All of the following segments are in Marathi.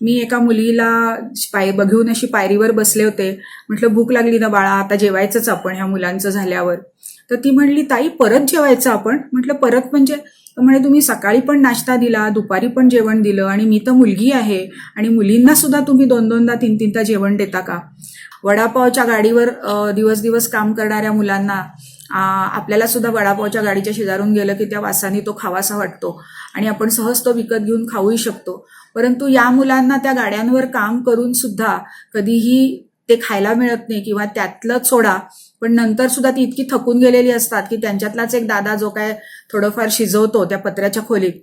मी एका मुलीला बघून अशी पायरीवर बसले होते. म्हटलं, भूक लागली ना बाळा, आता जेवायचंच आपण ह्या मुलांचं झाल्यावर. तर ती म्हणली, ताई परत जेवायचं आपण. म्हटलं, परत म्हणजे? म्हणे, तुम्ही सकाळी पण नाश्ता दिला, दुपारी पण जेवण दिलं, आणि मी तर मुलगी आहे, आणि मुलींना सुद्धा तुम्ही 2-2दा 3-3दा जेवण देता का? वडापावच्या गाडीवर दिवस दिवस काम करणाऱ्या मुलांना आपल्याला सुद्धा वडापावच्या गाडीच्या शेजारून गेलं की त्या वासाने तो खावासा वाटतो, आणि आपण सहज तो विकत घेऊन खाऊही शकतो. परंतु या मुलांना त्या गाड्यांवर काम करून सुद्धा कधीही ते खायला मिळत नाही, किंवा त्यातलंच सोडा, पण नंतर सुद्धा ती इतकी थकून गेलेली असतात की त्यांच्यातलाच एक दादा जो काय थोडंफार शिजवतो त्या पत्र्याच्या खोलीत,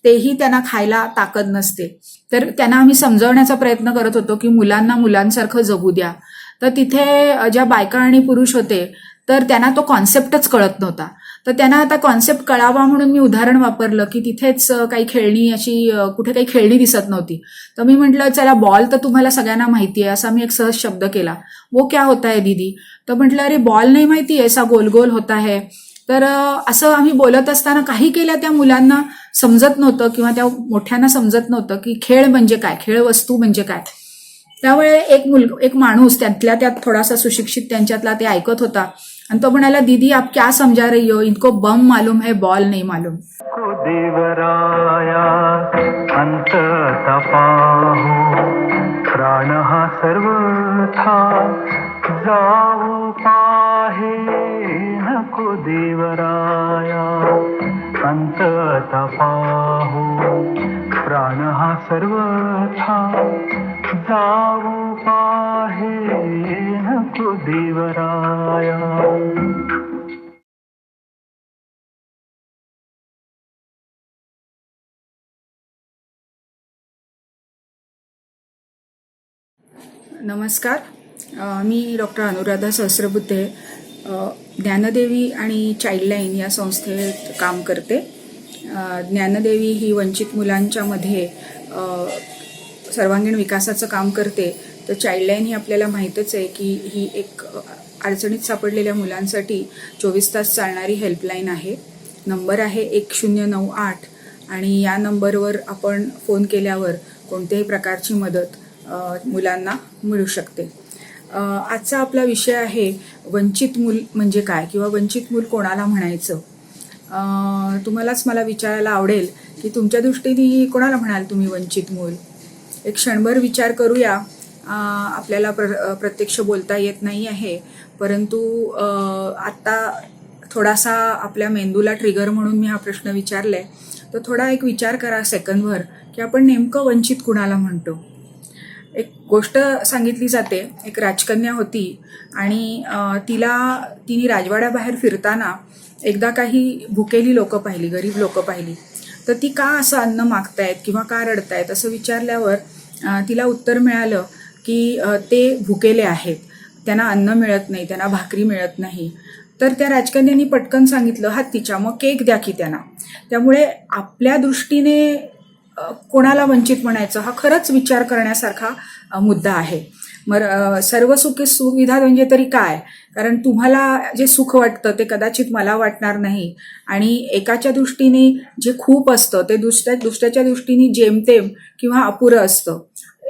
तेही त्यांना खायला ताकद नसते. तर त्यांना आम्ही समजवण्याचा प्रयत्न करत होतो की मुलांना मुलांसारखं जगू द्या. तर तिथे ज्या बायका आणि पुरुष होते, तर त्यांना तो कॉन्सेप्टच कळत नव्हता. तर त्यांना आता कॉन्सेप्ट कळावा म्हणून मी उदाहरण वापरलं की तिथेच काही खेळणी अशी कुठे काही खेळणी दिसत नव्हती. तर मी म्हटलं, चला बॉल तर तुम्हाला सगळ्यांना माहिती आहे, असा मी एक सहज शब्द केला. वो क्या होता है दीदी? तर म्हटलं, अरे बॉल नाही माहिती, ऐसा गोल गोल होता है. तर असं आम्ही बोलत असताना काही केल्या त्या मुलांना समजत नव्हतं, किंवा त्या मोठ्यांना समजत नव्हतं की खेळ म्हणजे काय, खेळ वस्तू म्हणजे काय. त्यामुळे एक माणूस त्यातल्या त्यात थोडासा सुशिक्षित त्यांच्यातला ते ऐकत होता, आणि तो म्हणाला, दीदी आप क्या समझा रही हो, इनको बम मालूम है, बॉल नहीं मालूम. देवराया अंत तपाहू प्राण हा सर्वथा जाऊ पाहे नको देवराया अंत तपाहू प्राण हा सर्वथा जाऊ पाहे नको देवराया. नमस्कार, मी डॉक्टर अनुराधा सहस्रबुद्धे, ज्ञानदेवी आणि चाइल्डलाईन या संस्थेत काम करते. ज्ञानदेवी ही वंचित मुलांच्या मध्ये सर्वांगीण विकासाचं काम करते. तर चाइल्डलाईन ही आपल्याला माहीतच आहे की ही एक अडचणीत सापडलेल्या मुलांसाठी 24 तास चालणारी हेल्पलाईन आहे. नंबर आहे 1098, आणि या नंबरवर आपण फोन केल्यावर कोणत्याही प्रकारची मदत मुलांना मिळू शकते. आजचा आपला विषय आहे वंचित मूल म्हणजे काय, किंवा वंचित मूल कोणाला म्हणायचं. तुम्हालाच मला विचारायला आवडेल की तुमच्या दृष्टीने कोणाला म्हणाल तुम्ही वंचित मूल? एक क्षणभर विचार करूया. आपल्याला प्रत्यक्ष बोलता येत नाही आहे, परंतु आत्ता थोडासा आपल्या मेंदूला ट्रिगर म्हणून मी हा प्रश्न विचारलाय. तर थोडा एक विचार करा सेकंदभर की आपण नेमकं वंचित कुणाला म्हणतो. एक गोष्ट सांगितली जाते. एक राजकन्या होती, आणि तिने राजवाड्याबाहेर फिरताना एकदा काही भुकेली लोकं पाहिली, गरीब लोकं पाहिली. तर ती का असं अन्न मागतायत किंवा का रडतायत असं विचारल्यावर तिला उत्तर मिळालं की ते भुकेले आहेत, त्यांना अन्न मिळत नाही, त्यांना भाकरी मिळत नाही. तर त्या राजकन्यानी पटकन सांगितलं, हत्तीच्या मग केक द्या की त्यांना. त्यामुळे आपल्या दृष्टीने कोणाला वंचित म्हणायचं हा खरंच विचार करण्यासारखा मुद्दा आहे. सर्व सुखी सुविधा म्हणजे तरी काय? कारण तुम्हाला जे सुख वाटतं ते कदाचित मला वाटणार नाही, आणि एकाच्या दृष्टीने जे खूप असतं ते दुसऱ्याच्या दृष्टीने जेमतेम किंवा अपुरं असतं.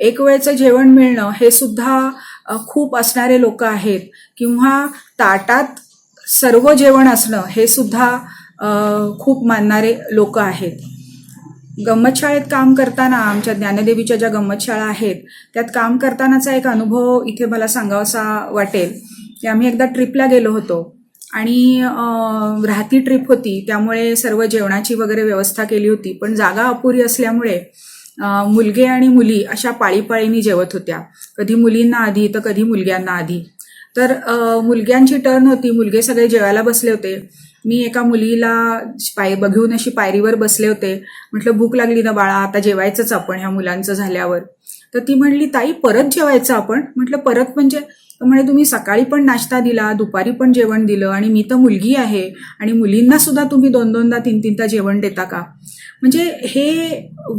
एक वेळचं जेवण मिळणं हे सुद्धा खूप असणारे लोक आहेत, किंवा ताटात सर्व जेवण असणं हे सुद्धा खूप मानणारे लोक आहेत. गंमतशाळेत काम करताना, आमच्या ज्ञानदेवीच्या ज्या गंमतशाळा आहेत त्यात काम करतानाचा एक अनुभव इथे मला सांगावासा वाटेल की आम्ही एकदा ट्रिपला गेलो होतो, आणि राहती ट्रिप होती, त्यामुळे सर्व जेवणाची वगैरे व्यवस्था केली होती. पण जागा अपुरी असल्यामुळे मुलगे आणि मुली अशा पाळीपाळीनी जेवत होत्या. कधी मुलींना आधी तर कधी मुलग्यांना आधी. तर मुलग्यांची टर्न होती, मुलगे सगळे जेवायला बसले होते. मी एका मुलीला बघून अशी पायरीवर बसले होते. म्हटलं, भूक लागली ना बाळा, आता जेवायचंच आपण ह्या मुलांचं झाल्यावर. तर ती म्हणली, ताई परत जेवायचं आपण. म्हटलं, परत म्हणजे? म्हणे, तुम्ही सकाळी पण नाश्ता दिला, दुपारी पण जेवण दिलं, आणि मी तर मुलगी आहे, आणि मुलींना सुद्धा तुम्ही 2-2दा 3-3दा जेवण देता का? म्हणजे हे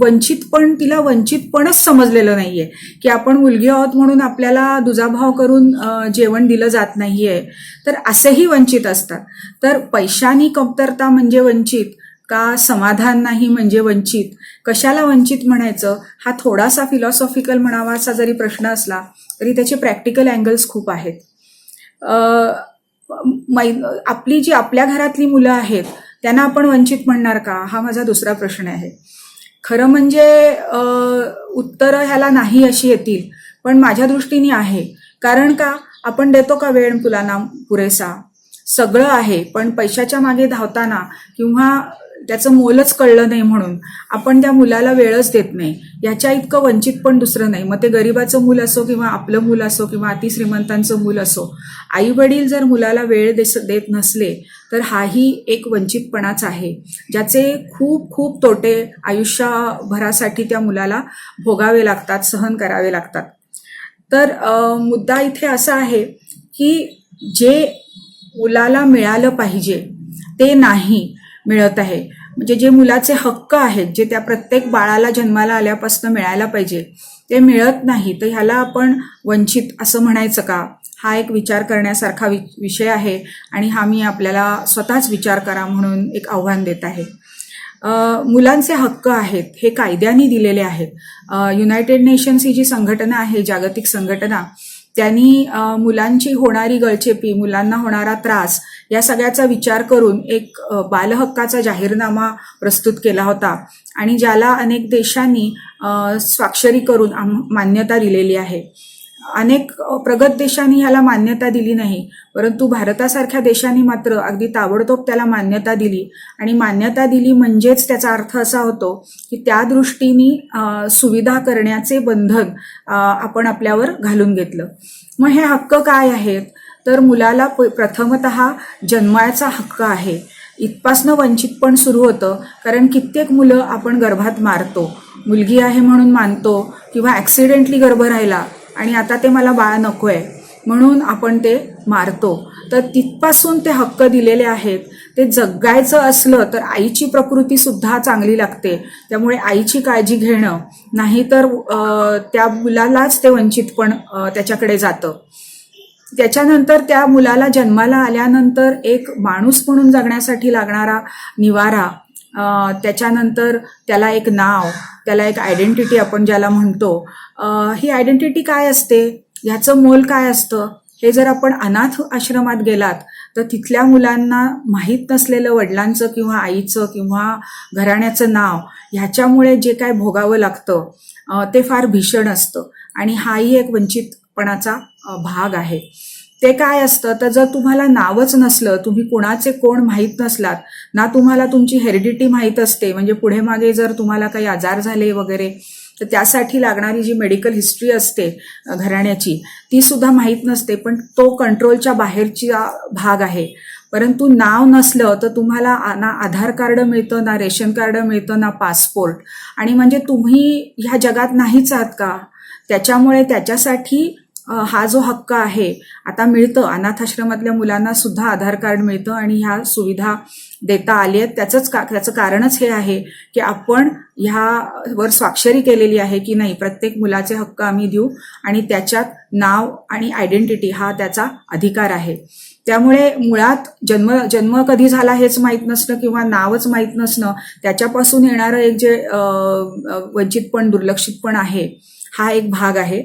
वंचितपण, तिला वंचितपणच समजलेलं नाहीये की आपण मुलगी आहोत म्हणून आपल्याला दुजाभाव करून जेवण दिलं जात नाहीये. तर असेही वंचित असतात. तर पैशानी कमतरता म्हणजे वंचित, का समाधान नाही म्हणजे वंचित, कशाला वंचित म्हणायचं, हा थोडासा फिलॉसॉफिकल म्हणावा असा जरी प्रश्न असला तरी त्याचे प्रॅक्टिकल अँगल्स खूप आहेत. आपली जी आपल्या घरातली मुलं आहेत त्यांना आपण वंचित म्हणणार का, हा माझा दुसरा प्रश्न आहे. खरं म्हणजे उत्तरं ह्याला नाही अशी येतील, पण माझ्या दृष्टीने आहे. कारण का, आपण देतो का वेळ मुलांना पुरेसा, सगळं आहे, पण पैशाच्या मागे धावताना किंवा त्याचं मोलच कळलं नाही म्हणून आपण त्या मुलाला वेळच देत नाही. याच्या इतकं वंचित पण दुसरं नाही. मग ते गरिबाचं मूल असो किंवा आपलं मूल असो किंवा अतिश्रीमंतांचं मूल असो, आई वडील जर मुलाला वेळ देत नसले तर हाही एक वंचितपणाच आहे, ज्याचे खूप खूप तोटे आयुष्यभरासाठी त्या मुलाला भोगावे लागतात, सहन करावे लागतात. तर मुद्दा इथे असा आहे की जे मुलाला मिळालं पाहिजे ते नाही मिळत आहे. म्हणजे जे मुलाचे हक्क आहेत, जे त्या प्रत्येक बाळाला जन्माला आल्यापासून मिळायला पाहिजे ते मिळत नाही, तर ह्याला आपण वंचित असं म्हणायचं का, हा एक विचार करण्यासारखा विषय आहे. आणि हा मी आपल्याला स्वतःच विचार करा म्हणून एक आव्हान देत आहे. मुलांचे हक्क आहेत हे कायद्याने दिलेले आहेत. युनायटेड नेशन्स ही जी संघटना आहे, जागतिक संघटना, त्यांनी मुलांची होणारी गळचेपी, मुलांना होणारा त्रास या सगळ्याचा विचार करून एक बालहक्काचा जाहीरनामा प्रस्तुत केला होता आणि ज्याला अनेक देशांनी स्वाक्षरी करून मान्यता दिलेली आहे. अनेक प्रगत देशांनी ह्याला मान्यता दिली नाही, परंतु भारतासारख्या देशांनी मात्र अगदी ताबडतोब त्याला मान्यता दिली. आणि मान्यता दिली म्हणजेच त्याचा अर्थ असा होतो की त्या दृष्टीने सुविधा करण्याचे बंधन आपण आपल्यावर घालून घेतलं. मग हे हक्क काय आहेत, तर मुलाला प्रथमतः जन्माचा हक्क आहे. इथपासनं वंचित पण सुरू होतं, कारण कित्येक मुलं आपण गर्भात मारतो, मुलगी आहे म्हणून मानतो किंवा ॲक्सिडेंटली गर्भ राहिला आणि आता ते मला बाळ नको आहे म्हणून आपण ते मारतो. तर तिथपासून ते हक्क दिलेले आहेत. ते जगायचं असलं तर आईची प्रकृतीसुद्धा चांगली लागते, त्यामुळे आईची काळजी घेणं, नाहीतर त्या मुलालाच ते वंचित पण त्याच्याकडे जातं. त्याच्यानंतर त्या मुलाला जन्माला आल्यानंतर एक माणूस म्हणून जगण्यासाठी लागणारा निवारा, त्याच्यानंतर त्याला एक नाव, त्याला एक आयडेंटिटी आपण ज्याला म्हणतो, ही आयडेंटिटी काय असते, ह्याचं मोल काय असतं, हे जर आपण अनाथ आश्रमात गेलात तर तिथल्या मुलांना माहीत नसलेलं वडिलांचं किंवा आईचं किंवा घराण्याचं नाव, ह्याच्यामुळे जे काय भोगावं लागतं ते फार भीषण असतं. आणि हाही एक वंचितपणाचा भाग आहे. ते काय असतं, तर जर तुम्हाला नावच नसलं, तुम्ही कोणाचे कोण माहीत नसलात ना, तुम्हाला तुमची हेरिडिटी माहीत असते, म्हणजे पुढे मागे जर तुम्हाला काही आजार झाले वगैरे तर त्यासाठी लागणारी जी मेडिकल हिस्ट्री असते घराण्याची ती सुद्धा माहीत नसते, पण तो कंट्रोलच्या बाहेरचा भाग आहे. परंतु नाव नसलं तर तुम्हाला ना आधार कार्ड मिळतं, ना रेशन कार्ड मिळतं, ना पासपोर्ट. आणि म्हणजे तुम्ही ह्या जगात नाहीच आहात का, त्याच्यामुळे त्याच्यासाठी हा जो हक्क आहे आता मिळतं. अनाथाश्रमातल्या मुलांना सुद्धा आधार कार्ड मिळतं आणि ह्या सुविधा देता आली आहेत. त्याचं कारणच हे आहे की आपण ह्यावर स्वाक्षरी केलेली आहे की नाही, प्रत्येक मुलाचे हक्क आम्ही देऊ आणि त्याच्यात नाव आणि आयडेंटिटी हा त्याचा अधिकार आहे. त्यामुळे मुळात जन्म कधी झाला हेच माहीत नसणं किंवा नावच माहीत नसणं, त्याच्यापासून येणारं एक जे वंचितपण, दुर्लक्षितपण आहे, हा एक भाग आहे.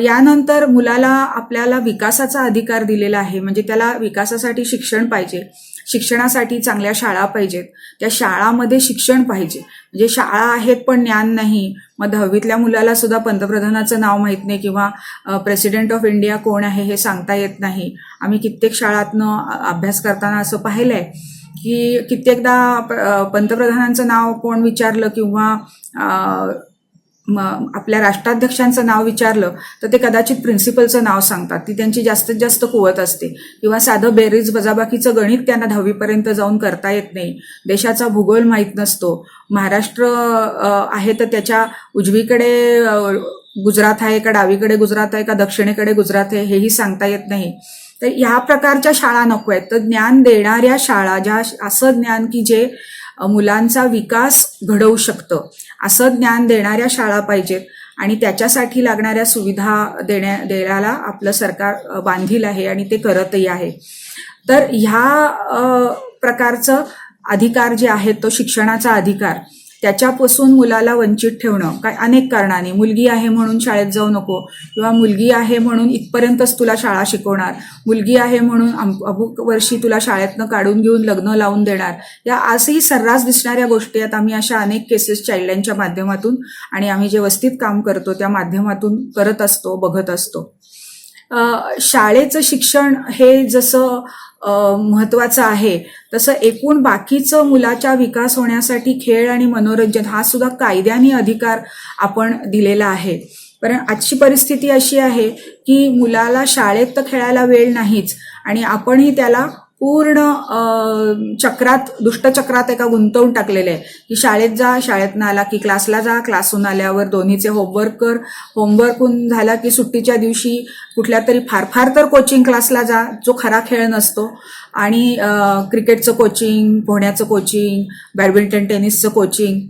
यानंतर मुलाला आपल्याला विकासाचा अधिकार दिलेला आहे, म्हणजे त्याला विकासासाठी शिक्षण पाहिजे, शिक्षणासाठी चांगल्या शाळा पाहिजेत, त्या शाळामध्ये शिक्षण पाहिजे. म्हणजे शाळा आहेत पण ज्ञान नाही. मग 10वीतल्या मुलाला सुद्धा पंतप्रधानाचं नाव माहीत नाही किंवा प्रेसिडेंट ऑफ इंडिया कोण आहे हे सांगता येत नाही. आम्ही कित्येक शाळातनं अभ्यास करताना असं पाहिलंय की कित्येकदा पंतप्रधानांचं नाव कोण विचारलं किंवा आपल्या राष्ट्राध्यक्षांचं नाव विचारलं तर ते कदाचित प्रिन्सिपलचं नाव सांगतात. ती त्यांची जास्तीत जास्त कुवत असते. किंवा साधं बेरीज वजाबाकीचं गणित त्यांना 10वीपर्यंत जाऊन करता येत नाही. देशाचा भूगोल माहीत नसतो. महाराष्ट्र आहे तर त्याच्या उजवीकडे गुजरात आहे का, डावीकडे गुजरात आहे का, दक्षिणेकडे गुजरात आहे हेही सांगता येत नाही. तर ह्या प्रकारच्या शाळा नको आहेत. तर ज्ञान देणाऱ्या शाळा, ज्या असं ज्ञान की जे मुलांचा विकास घडवू शकतं, असं ज्ञान देणाऱ्या शाळा पाहिजेत. आणि त्याच्यासाठी लागणाऱ्या सुविधा द्यायला आपलं सरकार बांधील आहे आणि ते करतही आहे. तर ह्या प्रकारचं अधिकार जे आहेत, तो शिक्षणाचा अधिकार, त्याच्यापासून मुलाला वंचित ठेवणं काय अनेक कारणाने. मुलगी आहे म्हणून शाळेत जाऊ नको, किंवा मुलगी आहे म्हणून इथपर्यंतच तुला शाळा शिकवणार, मुलगी आहे म्हणून अमुक वर्षी तुला शाळेतनं काढून घेऊन लग्न लावून देणार, या आजही सर्रास दिसणाऱ्या गोष्टी आहेत. आम्ही अशा अनेक केसेस चाइल्डलाईनच्या माध्यमातून आणि आम्ही जे वस्तीत काम करतो त्या माध्यमातून करत असतो, बघत असतो. शाळेचं शिक्षण हे जसं महत्त्वाचं आहे, तसं एकूण बाकीचं मुलाच्या विकास होण्यासाठी खेळ आणि मनोरंजन हा सुद्धा कायद्याने अधिकार आपण दिलेला आहे. कारण आजची परिस्थिती अशी आहे की मुलाला शाळेत तर खेळायला वेळ नाहीच, आणि आपणही त्याला पूर्ण चक्रात, दुष्टचक्रात एका गुंतवून टाकलेले आहे की शाळेत जा, शाळेतनं आला की क्लासला जा, क्लासहून आल्यावर दोन्हीचे होमवर्क कर, होमवर्कहून झाला की सुट्टीच्या दिवशी कुठल्या तरी फार तर कोचिंग क्लासला जा, जो खरा खेळ नसतो, आणि क्रिकेटचं कोचिंग, पोहण्याचं कोचिंग, बॅडमिंटन टेनिसचं कोचिंग,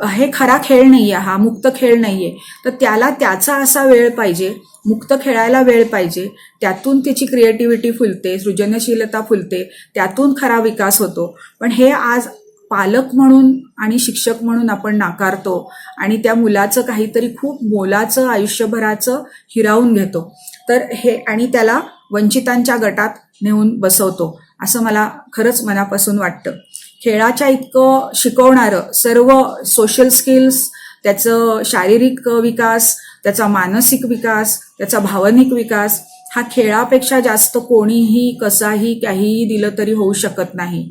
हे खरा खेळ नाहीये, हा मुक्त खेळ नाहीये. तर त्याला त्याचा असा वेळ पाहिजे, मुक्त खेळायला वेळ पाहिजे, त्यातून त्याची क्रिएटिव्हिटी फुलते, सृजनशीलता फुलते, त्यातून खरा विकास होतो. पण हे आज पालक म्हणून आणि शिक्षक म्हणून आपण नाकारतो आणि त्या मुलाचं काहीतरी खूप मोलाचं आयुष्यभराचं हिरावून घेतो. तर हे, आणि त्याला वंचितांच्या गटात नेऊन बसवतो, असं मला खरंच मनापासून वाटतं. खेळाच्या इतकं शिकवणारं सर्व सोशल स्किल्स, त्याचं शारीरिक विकास, त्याचा मानसिक विकास, त्याचा भावनिक विकास हा खेळापेक्षा जास्त कोणीही कसाही काहीही दिलं तरी होऊ शकत नाही.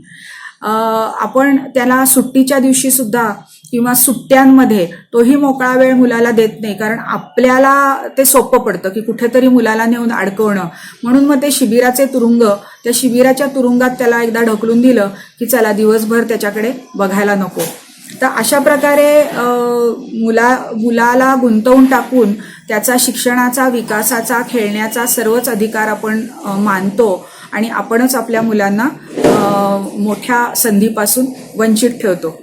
आपण त्याला सुट्टीच्या दिवशी सुद्धा किंवा सुट्ट्यांमध्ये तोही मोकळा वेळ मुलाला देत नाही, कारण आपल्याला ते सोपं पडतं की कुठेतरी मुलाला नेऊन अडकवणं. म्हणून मग ते शिबिराचे तुरुंग, त्या शिबिराच्या तुरुंगात त्याला एकदा ढकलून दिलं की चला दिवसभर त्याच्याकडे बघायला नको. तर अशा प्रकारे मुलाला गुंतवून टाकून त्याचा शिक्षणाचा, विकासाचा, खेळण्याचा सर्वच अधिकार आपण मानतो आणि आपणच आपल्या मुलांना मोठ्या संधीपासून वंचित ठेवतो.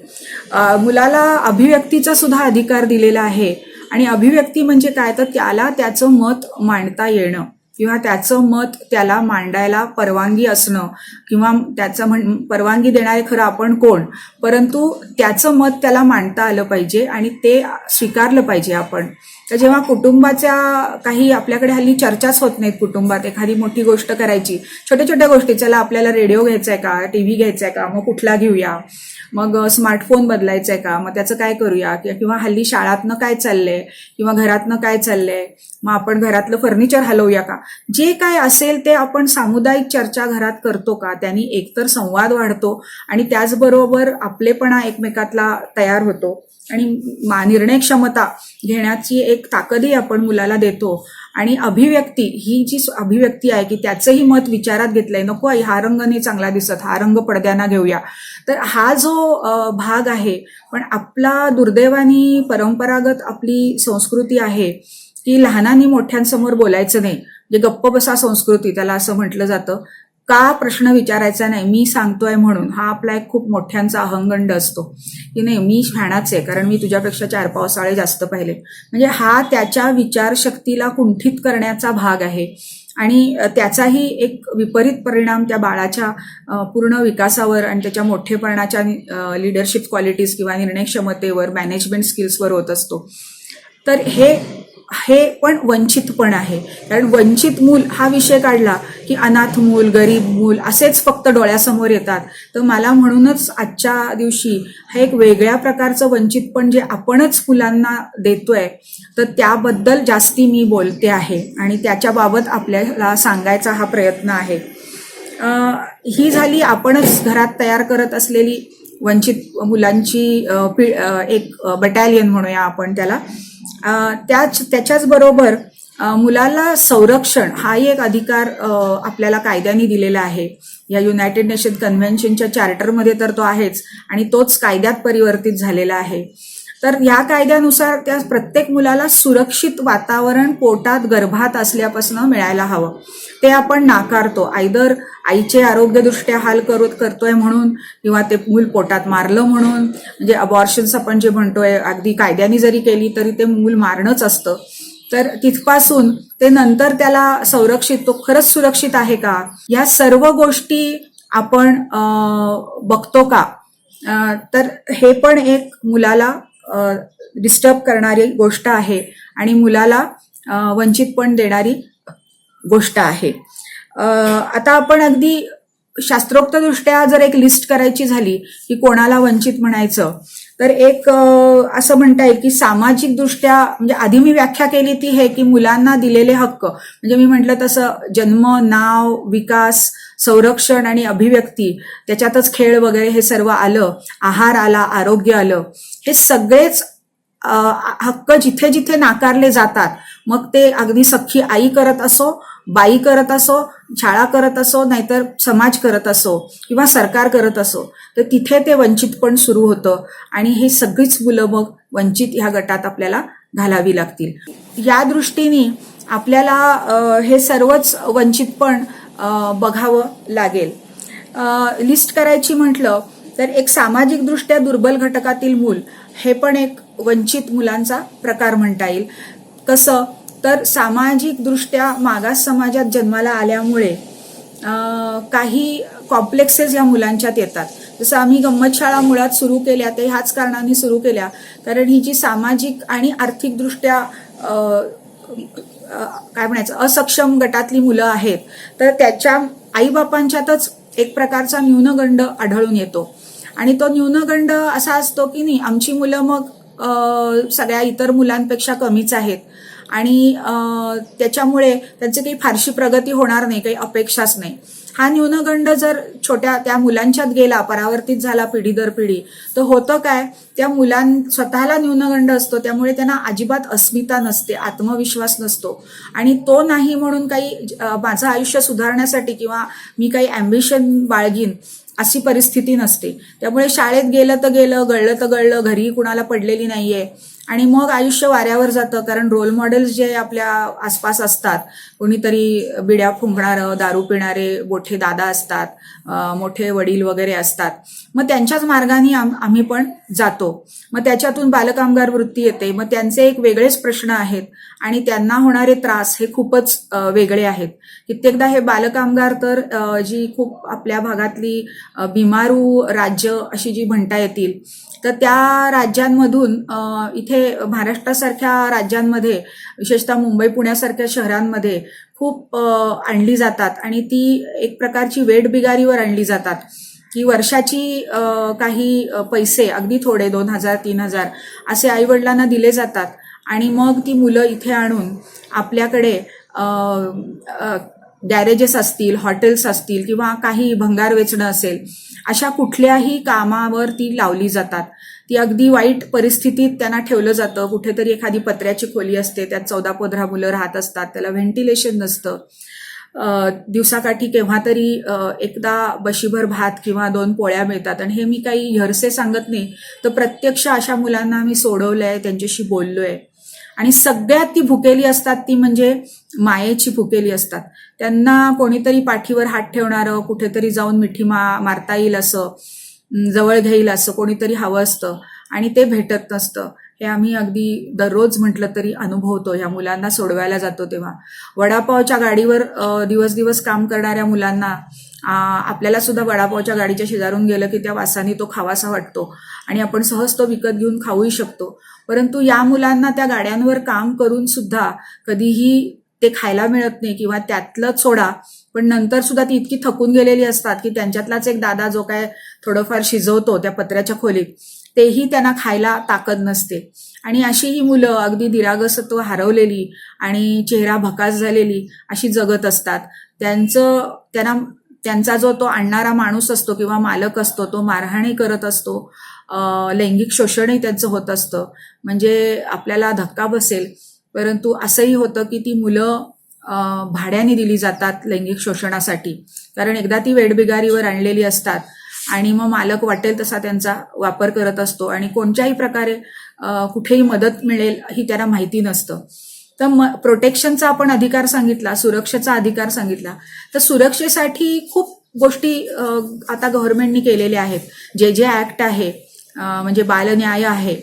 मुलाला अभिव्यक्तीचा सुद्धा अधिकार दिलेला आहे, आणि अभिव्यक्ती म्हणजे काय, तर त्याला त्याचं मत मांडता येणं किंवा त्याचं मत त्याला मांडायला परवानगी असणं, किंवा त्याचं परवानगी देणारे खरं आपण कोण, परंतु त्याचं मत त्याला मांडता आलं पाहिजे आणि ते स्वीकारलं पाहिजे आपण. तर जेव्हा कुटुंबाच्या काही, आपल्याकडे हल्ली चर्चाच होत नाहीत कुटुंबात, एखादी मोठी गोष्ट करायची, छोट्या छोट्या गोष्टी, चला आपल्याला रेडिओ घ्यायचा आहे का, टीव्ही घ्यायचा आहे का, मग कुठला घेऊया, मग स्मार्टफोन बदलायचा आहे का, मग त्याचं काय करूया, किंवा हल्ली शाळातनं काय चाललंय किंवा घरातनं काय चाललंय, मग आपण घरातलं फर्निचर हलवूया का, जे काय असेल ते आपण सामुदायिक चर्चा घरात करतो का, त्यांनी एकतर संवाद वाढतो आणि त्याचबरोबर आपलेपणा एकमेकातला तयार होतो आणि निर्णय क्षमता घेण्याची एक ताकदही आपण मुलाला देतो. आणि अभिव्यक्ती, ही जी अभिव्यक्ती आहे की त्याचंही मत विचारात घेतलंय, नको आई हा रंग नाही चांगला दिसत, हा रंग पडद्यानं घेऊया, तर हा जो भाग आहे. पण आपला दुर्दैवानी परंपरागत आपली संस्कृती आहे की लहानांनी मोठ्यांसमोर बोलायचं नाही, जे गप्प बसा संस्कृती त्याला असं म्हटलं जातं. का प्रश्न विचारायचा नाही, मी सांगतोय म्हणून, हा आपला एक खूप मोठ्यांचा अहंगंड असतो की नाही मी शहाणाच आहे कारण मी तुझ्यापेक्षा 4 पावसाळे जास्त पाहिले. म्हणजे हा त्याच्या विचारशक्तीला कुंठित करण्याचा भाग आहे आणि त्याचाही एक विपरीत परिणाम त्या बाळाच्या पूर्ण विकासावर आणि त्याच्या मोठेपणाच्या लिडरशिप क्वालिटीज किंवा निर्णय क्षमतेवर, मॅनेजमेंट स्किल्सवर होत असतो. तर हे पण वंचित पण आहे. कारण वंचित मूल हा विषय काढला की अनाथ मूल, गरीब मूल असेच फक्त डोळ्यासमोर येतात. तर मला म्हणूनच आजच्या दिवशी हे एक वेगळ्या प्रकारचं वंचित पण जे आपणच मुलांना देतोय, तर त्याबद्दल जास्ती मी बोलते आहे आणि त्याच्याबाबत आपल्याला सांगायचा हा प्रयत्न आहे. ही झाली आपणच घरात तयार करत असलेली वंचित मुलांची एक बटालियन म्हणूया आपण त्याला. त्याच्याच बरोबर मुलाला संरक्षण हाही एक अधिकार आपल्याला कायद्याने दिलेला आहे. या युनायटेड नेशन कन्व्हेन्शनच्या चार्टरमध्ये तर तो आहेच आणि तोच कायद्यात परिवर्तित झालेला आहे. तर या कायद्यानुसार त्या प्रत्येक मुलाला सुरक्षित वातावरण पोटात गर्भात असल्यापासून मिळायला हवं. ते आपण नाकारतो, आयदर आईचे आरोग्यदृष्ट्या हाल करतोय म्हणून किंवा ते मूल पोटात मारलं म्हणून. म्हणजे अबॉर्शन्स आपण जे म्हणतोय अगदी कायद्याने जरी केली तरी ते मूल मारणंच असतं. तर तिथपासून ते नंतर त्याला संरक्षित, तो खरंच सुरक्षित आहे का, या सर्व गोष्टी आपण बघतो का, तर हे पण एक मुलाला डिस्टर्ब करणारी गोष्ट आहे आणि मुलाला वंचितपण देणारी गोष्ट आहे. आता आपण अगदी शास्त्रोक्तदृष्ट्या जर एक लिस्ट करायची झाली की कोणाला वंचित म्हणायचं, तर एक असं म्हणता येईल की सामाजिक दृष्ट्या, म्हणजे आधी मी व्याख्या केली ती हे की मुलांना दिलेले हक्क, म्हणजे मी म्हटलं तसं जन्म, नाव, विकास, संरक्षण आणि अभिव्यक्ती, त्याच्यातच खेळ वगैरे हे सर्व आलं, आहार आला, आरोग्य आलं, हे सगळेच हक्क जिथे जिथे नाकारले जातात, मग ते अगदी सख्खी आई करत असो, बाई करत असो, शाळा करत असो, नाहीतर समाज करत असो किंवा सरकार करत असो, तर तिथे ते वंचितपण सुरू होतं आणि ही सगळीच मुलं मग वंचित ह्या गटात आपल्याला घालावी लागतील. या दृष्टीने आपल्याला हे सर्वच वंचितपण बघावं लागेल. लिस्ट करायची म्हटलं तर एक सामाजिकदृष्ट्या दुर्बल घटकातील मूल हे पण एक वंचित मुलांचा प्रकार म्हणता येईल. कसं तर सामाजिकदृष्ट्या मागास समाजात जन्माला आल्यामुळे काही कॉम्प्लेक्सेस या मुलांच्यात येतात. जसं आम्ही गंमत शाळा मुळात सुरू केल्या ते ह्याच कारणाने सुरू केल्या, कारण ही जी सामाजिक आणि आर्थिकदृष्ट्या काय म्हणायचं असक्षम गटातली मुलं आहेत, तर त्याच्या आईबापांच्यातच एक प्रकारचा न्यूनगंड आढळून येतो. आणि तो न्यूनगंड असा असतो की नाही, आमची मुलं मग सगळ्या इतर मुलांपेक्षा कमीच आहेत आणि त्याच्यामुळे त्यांची काही फारशी प्रगती होणार नाही, काही अपेक्षाच नाही. हा न्यूनगंड जर छोट्या त्या मुलांच्यात गेला, परावर्तित झाला पिढी दर पिढी, तर होतं काय, त्या स्वतःला न्यूनगंड असतो, त्यामुळे त्यांना अजिबात अस्मिता नसते, आत्मविश्वास नसतो आणि तो नाही म्हणून काही माझं आयुष्य सुधारण्यासाठी किंवा मी काही ॲम्बिशन बाळगीन अशी परिस्थिती नसते. त्यामुळे शाळेत गेलं तर गेलं, गळलं तर गळलं, घरी कुणाला पडलेली नाहीये आणि मग आयुष्य वाऱ्यावर जातं. कारण रोल मॉडेल्स जे आपल्या आसपास असतात, कोणीतरी बिड्या फुंकणारं, दारू पिणारे मोठे दादा असतात, मोठे वडील वगैरे असतात, मग त्यांच्याच मार्गाने आम्ही पण जातो. मग त्याच्यातून बालकामगार वृत्ती येते, मग त्यांचे एक वेगळेच प्रश्न आहेत आणि त्यांना होणारे त्रास हे खूपच वेगळे आहेत. कित्येकदा हे बालकामगार तर जी खूप आपल्या भागातली बिमारू राज्य अशी जी म्हणता येतील, तर त्या राज्यांमधून इथे महाराष्ट्रासारख्या राज्यांमध्ये, विशेषतः मुंबई पुण्यासारख्या शहरांमध्ये खूप आणली जातात आणि ती एक प्रकारची वेठबिगारीवर आणली जातात की वर्षाची काही पैसे, अगदी थोडे 2,000 3,000 असे आईवडिलांना दिले जातात आणि मग ती मुलं इथे आणून आपल्याकडे गॅरेजेस असतील, हॉटेल्स असतील किंवा काही भंगार वेचणं असेल, अशा कुठल्याही कामावर ती लावली जातात. ती अगदी वाईट परिस्थितीत त्यांना ठेवलं जातं. कुठेतरी एखादी पत्र्याची खोली असते, त्यात 14-15 मुलं राहत असतात, त्याला व्हेंटिलेशन नसतं. दिवसाकाठी केव्हा तरी एकदा बशीभर भात किंवा 2 पोळ्या मिळतात. आणि हे मी काही हरसे सांगत नाही, तर प्रत्यक्ष अशा मुलांना मी सोडवलंय, त्यांच्याशी बोललोय आणि सगळ्यात ती भुकेली असतात, ती म्हणजे मायेची भुकेली असतात. त्यांना कोणीतरी पाठीवर हात ठेवणारं, कुठेतरी जाऊन मिठी मारता येईल असं, जवळ घेईल असं कोणीतरी हवं असतं आणि ते भेटत नसतं. हे आम्ही अगदी दररोज म्हटलं तरी अनुभवतो. ह्या मुलांना सोडवायला जातो तेव्हा वडापावच्या गाडीवर दिवस दिवस काम करणाऱ्या मुलांना आपल्याला सुद्धा वडापावच्या गाडीच्या शेजारून गेलं की त्या वासाने तो खावासा वाटतो आणि आपण सहज तो विकत घेऊन खाऊही शकतो. परंतु या मुलांना त्या गाड्यांवर काम करून सुद्धा कधीही ते खायला मिळत नाही किंवा त्यातलंच सोडा, पण नंतर सुद्धा ती इतकी थकून गेलेली असतात की त्यांच्यातलाच एक दादा जो काय थोडंफार शिजवतो त्या पत्र्याच्या खोलीत, तेही त्यांना खायला ताकद नसते. आणि अशी ही मुलं अगदी दिरागसत्व हरवलेली आणि चेहरा भकास झालेली अशी जगत असतात. त्यांचा जो तो आणणारा माणूस असतो किंवा मालक असतो, तो मारहाणी करत असतो, लैंगिक शोषणही त्यांचं होत असतं. म्हणजे आपल्याला धक्का बसेल, परंतु असंही होतं की ती मुलं भाड्याने दिली जातात लैंगिक शोषणासाठी, कारण एकदा ती वेठबिगारीवर आणलेली असतात आणि मग मालक वाटेल तसा त्यांचा वापर करत असतो आणि कोणत्याही प्रकारे कुठेही मदत मिळेल ही त्यांना माहिती नसतं. तर प्रोटेक्शनचा आपण अधिकार सांगितला, सुरक्षेचा अधिकार सांगितला, तर सुरक्षेसाठी खूप गोष्टी आता गव्हर्नमेंटनी केलेल्या आहेत. जे ऍक्ट आहे, म्हणजे बालन्याय आहे,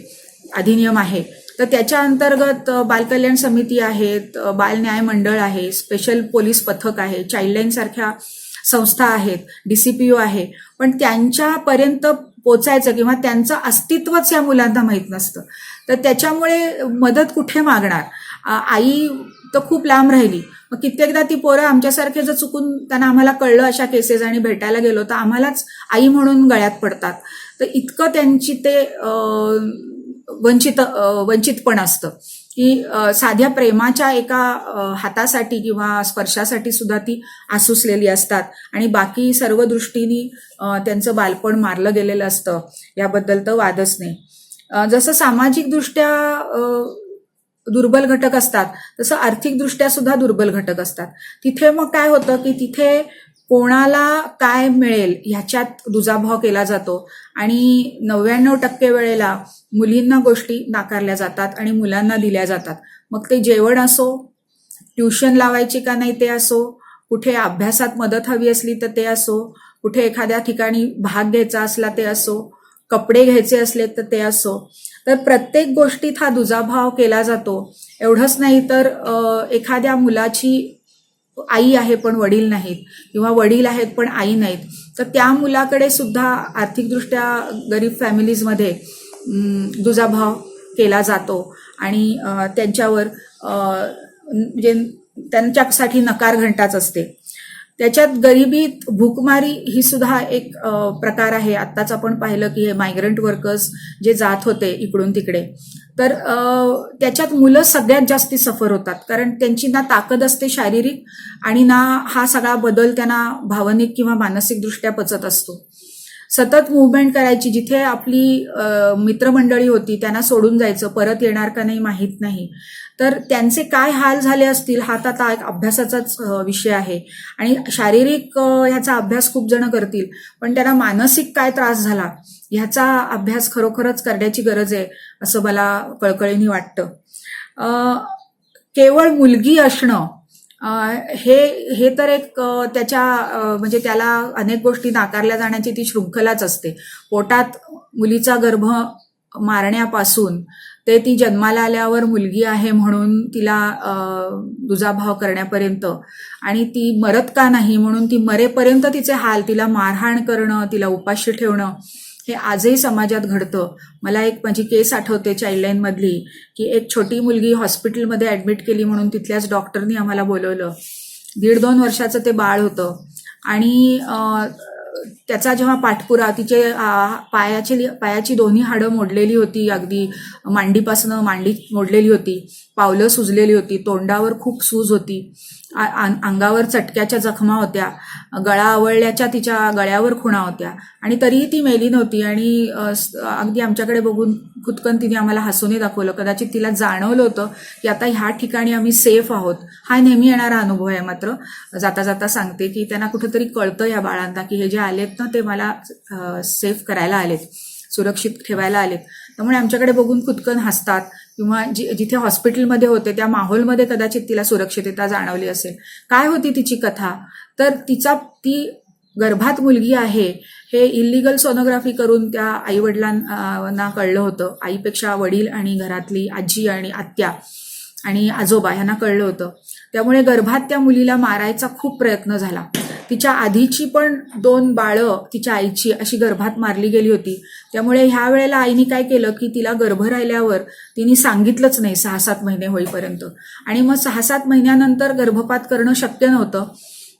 अधिनियम आहे, तर त्याच्या अंतर्गत बालकल्याण समिती आहेत, बालन्याय मंडळ आहे, स्पेशल पोलीस पथक आहे, चाइल्डलाईन सारख्या संस्था आहेत, DCPO आहे, पण त्यांच्यापर्यंत पोचायचं किंवा त्यांचं अस्तित्वच या मुलांना माहीत नसतं. तर त्याच्यामुळे मदत कुठे मागणार? आई तर खूप लांब राहिली. मग कित्येकदा ती पोरं आमच्यासारखे जर चुकून त्यांना आम्हाला कळलं अशा केसेस आणि भेटायला गेलो तर आम्हालाच आई म्हणून गळ्यात पडतात. तर इतकं त्यांची ते वंचितपण असतं की साध्या प्रेमाच्या एका हातासाठी किंवा स्पर्शासाठी सुद्धा ती आसुसलेली असतात आणि बाकी सर्व दृष्टीने त्यांचं बालपण मारलं गेलेलं असतं. याबद्दल तर वादच नाही. जसं सामाजिकदृष्ट्या दुर्बल घटक असतात तसं आर्थिकदृष्ट्या सुद्धा दुर्बल घटक असतात. तिथे मग काय होतं की तिथे कोणाला काय मिळेल ह्याच्यात दुजाभाव केला जातो आणि 99% वेळेला मुलींना गोष्टी नाकारल्या जातात आणि मुलांना दिल्या जातात. मग ते जेवण असो, ट्युशन लावायची का नाही ते असो, कुठे अभ्यासात मदत हवी असली तर ते असो, कुठे एखाद्या ठिकाणी भाग घ्यायचा असला ते असो, कपडे घ्यायचे असले तर ते असो. तर प्रत्येक गोष्टीत हा दुजाभाव केला जातो. एवढंच नाही तर एखाद्या मुलाची आई आहे पण वडील नाहीत किंवा वडील आहेत पण आई नाहीत, तर त्या मुलाकडे सुद्धा आर्थिकदृष्ट्या गरीब फॅमिलीजमध्ये दुजाभाव केला जातो आणि त्यांच्यावर म्हणजे त्यांच्यासाठी नकार घंटाच असते. त्याच्यात गरिबीत भूकमारी ही सुद्धा एक प्रकार आहे. आत्ताच आपण पाहिलं की हे मायग्रंट वर्कर्स जे जात होते इकडून तिकडे, तर त्याच्यात मुलं सगळ्यात जास्ती सफर होतात. कारण त्यांची ना ताकद असते शारीरिक आणि ना हा सगळा बदल त्यांना भावनिक किंवा मानसिकदृष्ट्या पचत असतो. सतत मुवमेंट करायची, जिथे आपली मित्रमंडळी होती त्यांना सोडून जायचं, परत येणार का नाही माहीत नाही. तर त्यांचे काय हाल झाले असतील हा तर आता एक अभ्यासाचाच विषय आहे. आणि शारीरिक ह्याचा अभ्यास खूप जण करतील, पण त्यांना मानसिक काय त्रास झाला ह्याचा अभ्यास खरोखरच करण्याची गरज आहे असं मला कळकळीने वाटतं. केवळ मुलगी असणं हे तर एक त्याच्या म्हणजे त्याला अनेक गोष्टी नाकारल्या जाण्याची ती शृंखलाच असते. पोटात मुलीचा गर्भ मारण्यापासून ते ती जन्माला आल्यावर मुलगी आहे म्हणून तिला दुजाभाव करण्यापर्यंत आणि ती मरत का नाही म्हणून ती मरेपर्यंत तिचे हाल, तिला मारहाण करणं, तिला उपाशी ठेवणं, हे आजही समाजात घडतं. मला एक माझी केस आठवते चाइल्डलाईनमधली, की एक छोटी मुलगी हॉस्पिटलमध्ये ॲडमिट केली म्हणून तिथल्याच डॉक्टरनी आम्हाला बोलवलं. 1.5-2 वर्षाचं ते बाळ होतं आणि त्याचा जेव्हा पाठपुरा, तिचे पायाची दोन्ही हाडं मोडलेली होती, अगदी मांडीपासनं मांडी मोडलेली होती, पावलं सुजलेली होती, तोंडावर खूप सूज होती, अंगावर चटक्याच्या जखमा होत्या, गळा आवळल्याच्या तिच्या गळ्यावर खुणा होत्या आणि तरीही ती मेली नव्हती. आणि अगदी आमच्याकडे बघून खुदकन तिने आम्हाला हसून दाखवलं. कदाचित तिला जाणवलं होतं की आता ह्या ठिकाणी आम्ही सेफ आहोत. हा नेहमी येणारा अनुभव आहे. मात्र जाता जाता सांगते की त्यांना कुठंतरी कळतं या बाळांना की हे जे आलेत ना ते मला सेफ करायला आलेत, सुरक्षित ठेवायला आलेत. त्यामुळे आमच्याकडे बघून खुदकन हसतात किंवा जिथे हॉस्पिटलमध्ये होते त्या माहोलमध्ये कदाचित तिला सुरक्षितता जाणवली असेल. काय होती तिची कथा? तर ती गर्भात मुलगी आहे हे इल्लिगल सोनोग्राफी करून त्या आईवडिलांना कळलं होतं. आईपेक्षा वडील आणि घरातली आजी आणि आत्या आणि आजोबा ह्यांना कळलं होतं. त्यामुळे गर्भात त्या मुलीला मारायचा खूप प्रयत्न झाला. तिच्या आधीची पण 2 बाळं तिच्या आईची अशी गर्भात मारली गेली होती. त्यामुळे ह्या वेळेला आईने काय केलं की तिला गर्भ राहिल्यावर तिने सांगितलंच नाही 6-7 महिने होईपर्यंत. आणि मग 6-7 महिन्यानंतर गर्भपात करणं शक्य नव्हतं.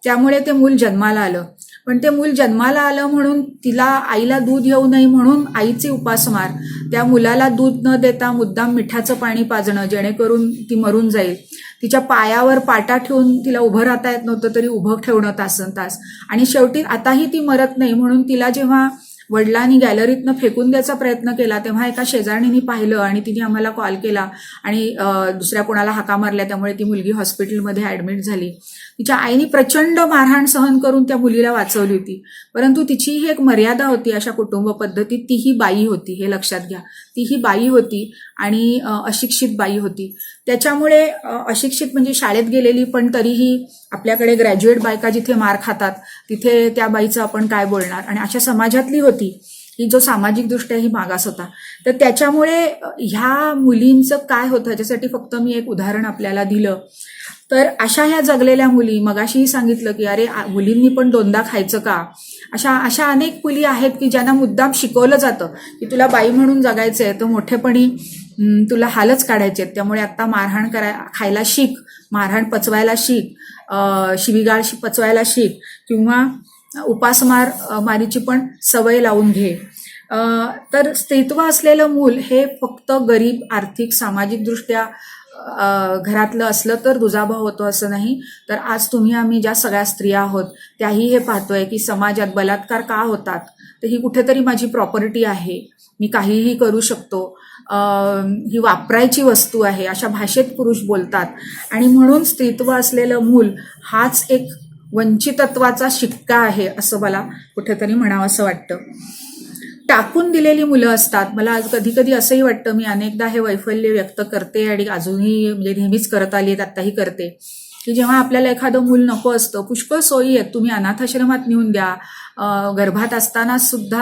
त्यामुळे ते मूल जन्माला आलं. पण ते मूल जन्माला आलं म्हणून तिला आईला दूध येऊ नये म्हणून आईचे उपासमार, त्या मुलाला दूध न देता मुद्दाम मिठाचं पाणी पाजणं जेणेकरून ती मरून जाईल, तिच्या पायावर पाटा ठेवून तिला उभं राहता येत नव्हतं तरी उभं ठेवणं तासनतास, आणि शेवटी आताही ती मरत नाही म्हणून तिला जेव्हा वडिलांनी गॅलरीतनं फेकून द्यायचा प्रयत्न केला तेव्हा एका शेजारणीने पाहिलं आणि तिने आम्हाला कॉल केला आणि दुसऱ्या कोणाला हाका मारल्या. त्यामुळे ती मुलगी हॉस्पिटलमध्ये ॲडमिट झाली. तिच्या आईने प्रचंड मारहाण सहन करून त्या मुलीला वाचवली होती. परंतु तिची ही एक मर्यादा होती अशा कुटुंब पद्धतीत. तीही बाई होती, हे लक्षात घ्या. तीही बाई होती आणि अशिक्षित बाई होती. त्याच्यामुळे अशिक्षित म्हणजे शाळेत गेलेली पण तरीही आपल्याकडे ग्रॅज्युएट बायका जिथे मार खातात तिथे त्या बाईचं आपण काय बोलणार, आणि अशा समाजातली होती की जो सामाजिकदृष्ट्या ही मागास होता. तर त्याच्यामुळे ह्या मुलींचं काय होतं ह्याच्यासाठी फक्त मी एक उदाहरण आपल्याला दिलं. तर अशा ह्या जगलेल्या मुली, मगाशीही सांगितलं की अरे मुलींनी पण दोनदा खायचं का, अशा अनेक मुली आहेत की ज्यांना मुद्दाम शिकवलं जातं की तुला बाई म्हणून जगायचं आहे, तर मोठेपणी तुला हालच काढायचे आहेत, त्यामुळे आता मारहाण खायला शिक, मारहाण पचवायला शिक, शिवीगाळ पचवायला शिक, किंवा मारीची पण सवय लावून घे. तर स्त्रीत्व असलेलं मूल हे फक्त गरीब, आर्थिक, सामाजिकदृष्ट्या घरातलं असलं तर दुजाभाव होतो असं नाही. तर आज तुम्ही आम्ही ज्या सगळ्या स्त्रिया आहोत त्याही हे पाहतोय की समाजात बलात्कार का होतात, तर ही कुठेतरी माझी प्रॉपर्टी आहे, मी काहीही करू शकतो, ही वापरायची वस्तू आहे, अशा भाषेत पुरुष बोलतात. आणि म्हणून स्त्रीत्व असलेलं मूल हाच एक वंचितत्वाचा शिक्का आहे असं मला कुठेतरी म्हणावं असं वाटतं. टाकून दिलेली मुलं असतात. मला कधी कधी असंही वाटतं, मी अनेकदा हे वैफल्य व्यक्त करते आणि अजूनही म्हणजे नेहमीच करत आली आहेत, आत्ताही करते, की जेव्हा आपल्याला एखादं मूल नको असतं, पुष्कळ सोयी आहेत, तुम्ही अनाथाश्रमात नेऊन द्या, गर्भात असताना सुद्धा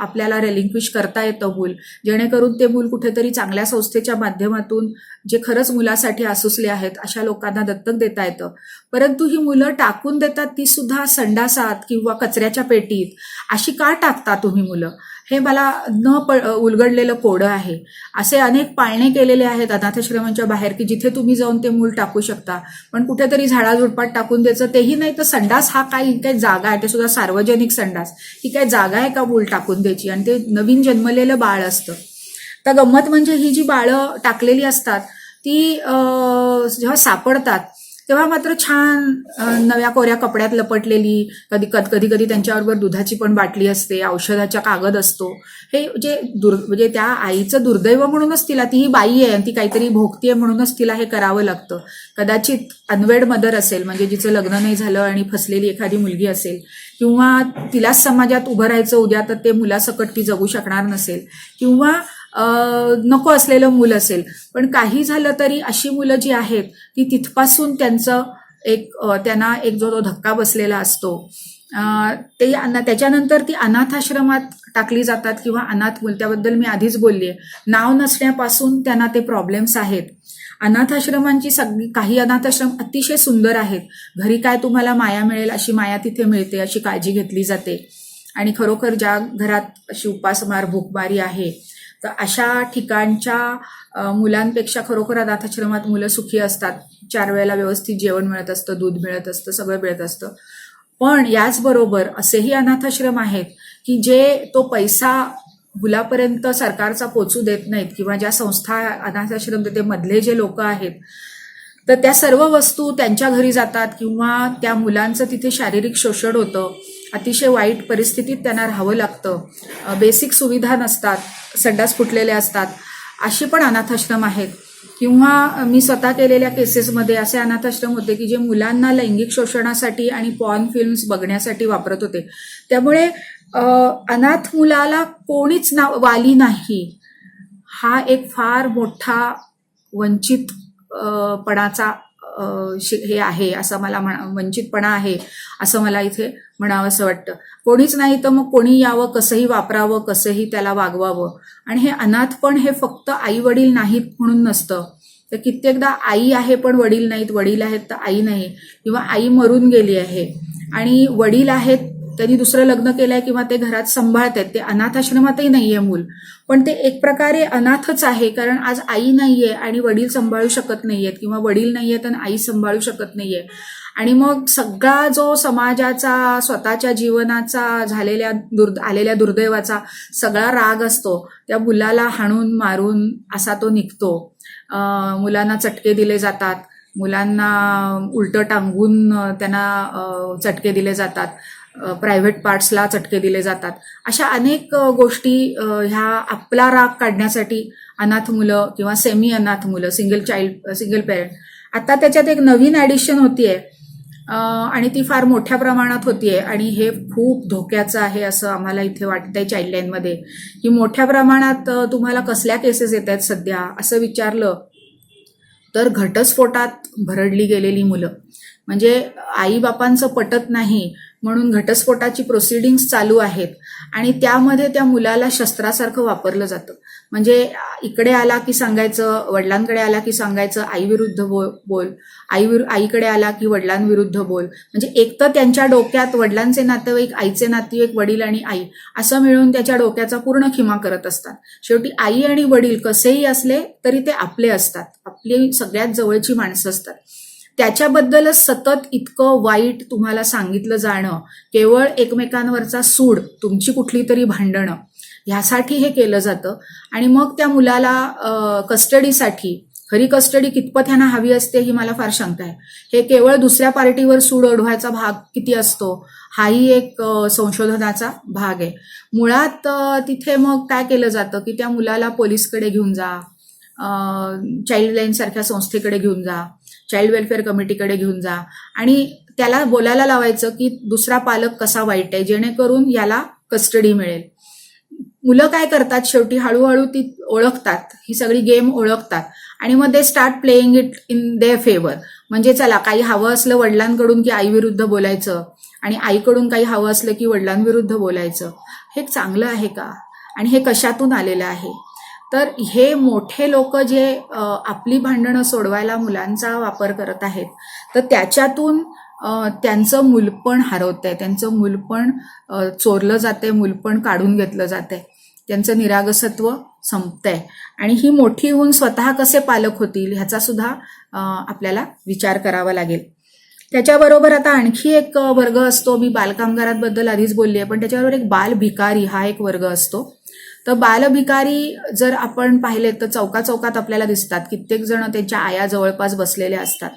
आपल्याला रेलिंक्विश करता येतं मूल, जेणेकरून ते मूल कुठेतरी चांगल्या संस्थेच्या माध्यमातून जे खरंच मुलासाठी आसुसले आहेत अशा लोकांना दत्तक देता येतं. परंतु ही मुलं टाकून देतात, ती सुद्धा संडासात किंवा कचऱ्याच्या पेटीत. अशी का टाकता तुम्ही मुलं, हे मला उलगडलेलं कोडं आहे. असे अनेक पाळणे केलेले आहेत अनाथाश्रमांच्या बाहेर की जिथे तुम्ही जाऊन ते मूल टाकू शकता, पण कुठेतरी झाडाझुडपात टाकून द्यायचं. तेही नाही तर संडास हा काही जागा आहे, ते सुद्धा सार्वजनिक संडास, ही काय जागा आहे का मूल टाकून द्यायची, आणि ते नवीन जन्मलेलं बाळ असतं. तर गंमत म्हणजे ही जी बाळं टाकलेली असतात ती जेव्हा सापडतात तेव्हा मात्र छान नव्या कोऱ्या कपड्यात लपटलेली, कधी त्यांच्याबरोबर दुधाची पण बाटली असते, औषधाचा कागद असतो. हे म्हणजे त्या आईचं दुर्दैव म्हणूनच तिला, ती ही बाई आहे आणि ती काहीतरी भोगतीये म्हणूनच तिला हे करावं लागतं. कदाचित अनवेड मदर असेल, म्हणजे जिचं लग्न नाही झालं आणि फसलेली एखादी मुलगी असेल, किंवा तिलाच समाजात उभं राहायचं उद्या तर ते मुलासकट ती जगू शकणार नसेल, किंवा नको असलेलं मूल असेल. पण काही झालं तरी अशी मुलं जी आहेत ती तिथपासून त्यांना एक जो धक्का बसलेला असतो, त्याच्यानंतर ती अनाथाश्रमात टाकली जातात, किंवा अनाथ मूल, त्याबद्दल मी आधीच बोललीये, नाव नसण्यापासून त्यांना ते प्रॉब्लेम्स आहेत. अनाथाश्रमांची काही अनाथाश्रम अतिशय सुंदर आहेत, घरी काय तुम्हाला माया मिळेल अशी माया तिथे मिळते, अशी काळजी घेतली जाते. आणि खरोखर ज्या घरात अशी उपासमार, भूकमारी आहे, तर अशा ठिकाणच्या मुलांपेक्षा खरोखर अनाथाश्रमात मुलं सुखी असतात. 4 वेळेला व्यवस्थित जेवण मिळत असतं, दूध मिळत असतं, सगळं मिळत असतं. पण याचबरोबर असेही अनाथाश्रम आहेत की जे तो पैसा मुलापर्यंत सरकारचा पोचू देत नाहीत, किंवा ज्या संस्था अनाथाश्रम ते मधले जे लोक आहेत, तर त्या सर्व वस्तू त्यांच्या घरी जातात, किंवा त्या मुलांचं तिथे शारीरिक शोषण होतं, अतिशय वाईट परिस्थितीत त्यांना राहावं लागतं, बेसिक सुविधा नसतात, संडास फुटलेले असतात. अशी पण अनाथाश्रम आहेत. किंवा मी स्वतः केलेल्या केसेसमध्ये असे अनाथाश्रम होते की जे मुलांना लैंगिक शोषणासाठी आणि पॉर्न फिल्म्स बघण्यासाठी वापरत होते. त्यामुळे अनाथ मुलाला कोणीच वाली नाही, हा एक फार मोठा वंचित पणाचा हे आहे असं मला वंचितपणा आहे असं मला इथे म्हणावं असं वाटतं. कोणीच नाही तर मग कोणी यावं, कसंही वापरावं, कसंही त्याला वागवावं. आणि हे अनाथपण हे फक्त आई वडील नाहीत म्हणून नसतं, तर कित्येकदा आई आहे पण वडील नाहीत, वडील आहेत तर आई नाही, किंवा आई मरून गेली आहे आणि वडील आहेत, त्यांनी दुसरं लग्न केलंय किंवा ते घरात सांभाळतात, ते अनाथाश्रमातही नाहीये मूल, पण ते एक प्रकारे अनाथच आहे, कारण आज आई नाहीये आणि वडील सांभाळू शकत नाहीयेत, किंवा वडील नाहीयेत आणि आई सांभाळू शकत नाहीये. आणि मग सगळा जो समाजाचा, स्वतःच्या जीवनाचा आलेल्या दुर्दैवाचा सगळा राग असतो त्या मुलाला हाणून मारून असा तो निघतो. मुलांना चटके दिले जातात, मुलांना उलटं टांगून त्यांना चटके दिले जातात, प्रायव्हेट पार्ट्सला चटके दिले जातात. अशा अनेक गोष्टी ह्या आपला राग काढण्यासाठी अनाथ मुलं किंवा सेमी अनाथ मुलं, सिंगल पेरेंट, आता त्याच्यात एक नवीन ॲडिशन होतीये आणि ती फार मोठ्या प्रमाणात होतीये, आणि हे खूप धोक्याचं आहे असं आम्हाला इथे वाटतंय चाइल्डलाईनमध्ये, की मोठ्या प्रमाणात तुम्हाला कसल्या केसेस येत आहेत सध्या असं विचारलं तर घटस्फोटात भरडली गेलेली मुलं. म्हणजे आईबापांचं पटत नाही म्हणून घटस्फोटाची प्रोसिडिंग्स चालू आहेत आणि त्यामध्ये त्या मुलाला शस्त्रासारखं वापरलं जातं. म्हणजे इकडे आला की सांगायचं, वडिलांकडे आला की सांगायचं आई विरुद्ध बोल, आईकडे आला की वडिलांविरुद्ध बोल. म्हणजे एक तर त्यांच्या डोक्यात वडिलांचे नातेवाईक, आईचे नातेवाईक, वडील आणि आई असं मिळून त्याच्या डोक्याचा पूर्ण खिमा करत असतात. शेवटी आई आणि वडील कसेही असले तरी ते आपले असतात, आपली सगळ्यात जवळची माणसं असतात. त्याच्याबद्दलच सतत इतकं वाईट तुम्हाला सांगितलं जाणं, केवळ एकमेकांवरचा सूड, तुमची कुठली तरी भांडणं, ह्यासाठी हे केलं जातं. आणि मग त्या मुलाला कस्टडीसाठी, खरी कस्टडी कितपत ह्यांना हवी असते ही मला फार शंका आहे. हे केवळ दुसऱ्या पार्टीवर सूड ओढवायचा भाग किती असतो हाही एक संशोधनाचा भाग आहे. मुळात तिथे मग काय केलं जातं की त्या मुलाला पोलीसकडे घेऊन जा, चाइल्ड लाईन सारख्या संस्थेकडे घेऊन जा, चाइल्ड वेलफेअर कमिटीकडे घेऊन जा आणि त्याला बोलायला लावायचं की दुसरा पालक कसा वाईट आहे, जेणेकरून याला कस्टडी मिळेल. मुलं काय करतात, शेवटी हळूहळू ती ओळखतात, ही सगळी गेम ओळखतात आणि मग they start playing it in their favour. म्हणजे चला, काही हवं असलं वडिलांकडून की आईविरुद्ध बोलायचं आणि आईकडून काही हवं असलं की वडिलांविरुद्ध बोलायचं. हे चांगलं आहे का? आणि हे कशातून आलेलं आहे? तर हे मोठे लोक जे आपली भांडणं सोडवायला मुलांचा वापर करत आहेत, तर त्याच्यातून त्यांचं मूलपण हरवतंय, त्यांचं मूलपण चोरलं जातंय, मूलपण काढून घेतलं जातंय, त्यांचं निरागसत्व संपतंय. आणि ही मोठी होऊन स्वतः कसे पालक होतील ह्याचा सुद्धा आपल्याला विचार करावा लागेल. त्याच्याबरोबर आता आणखी एक वर्ग असतो, मी बालकामगारांबद्दल आधीच बोलली आहे, पण त्याच्याबरोबर एक बाल भिकारी हा एक वर्ग असतो. तर बालभिकारी जर आपण पाहिले तर चौकात आपल्याला दिसतात. कित्येक जण त्यांच्या आया जवळपास बसलेल्या असतात.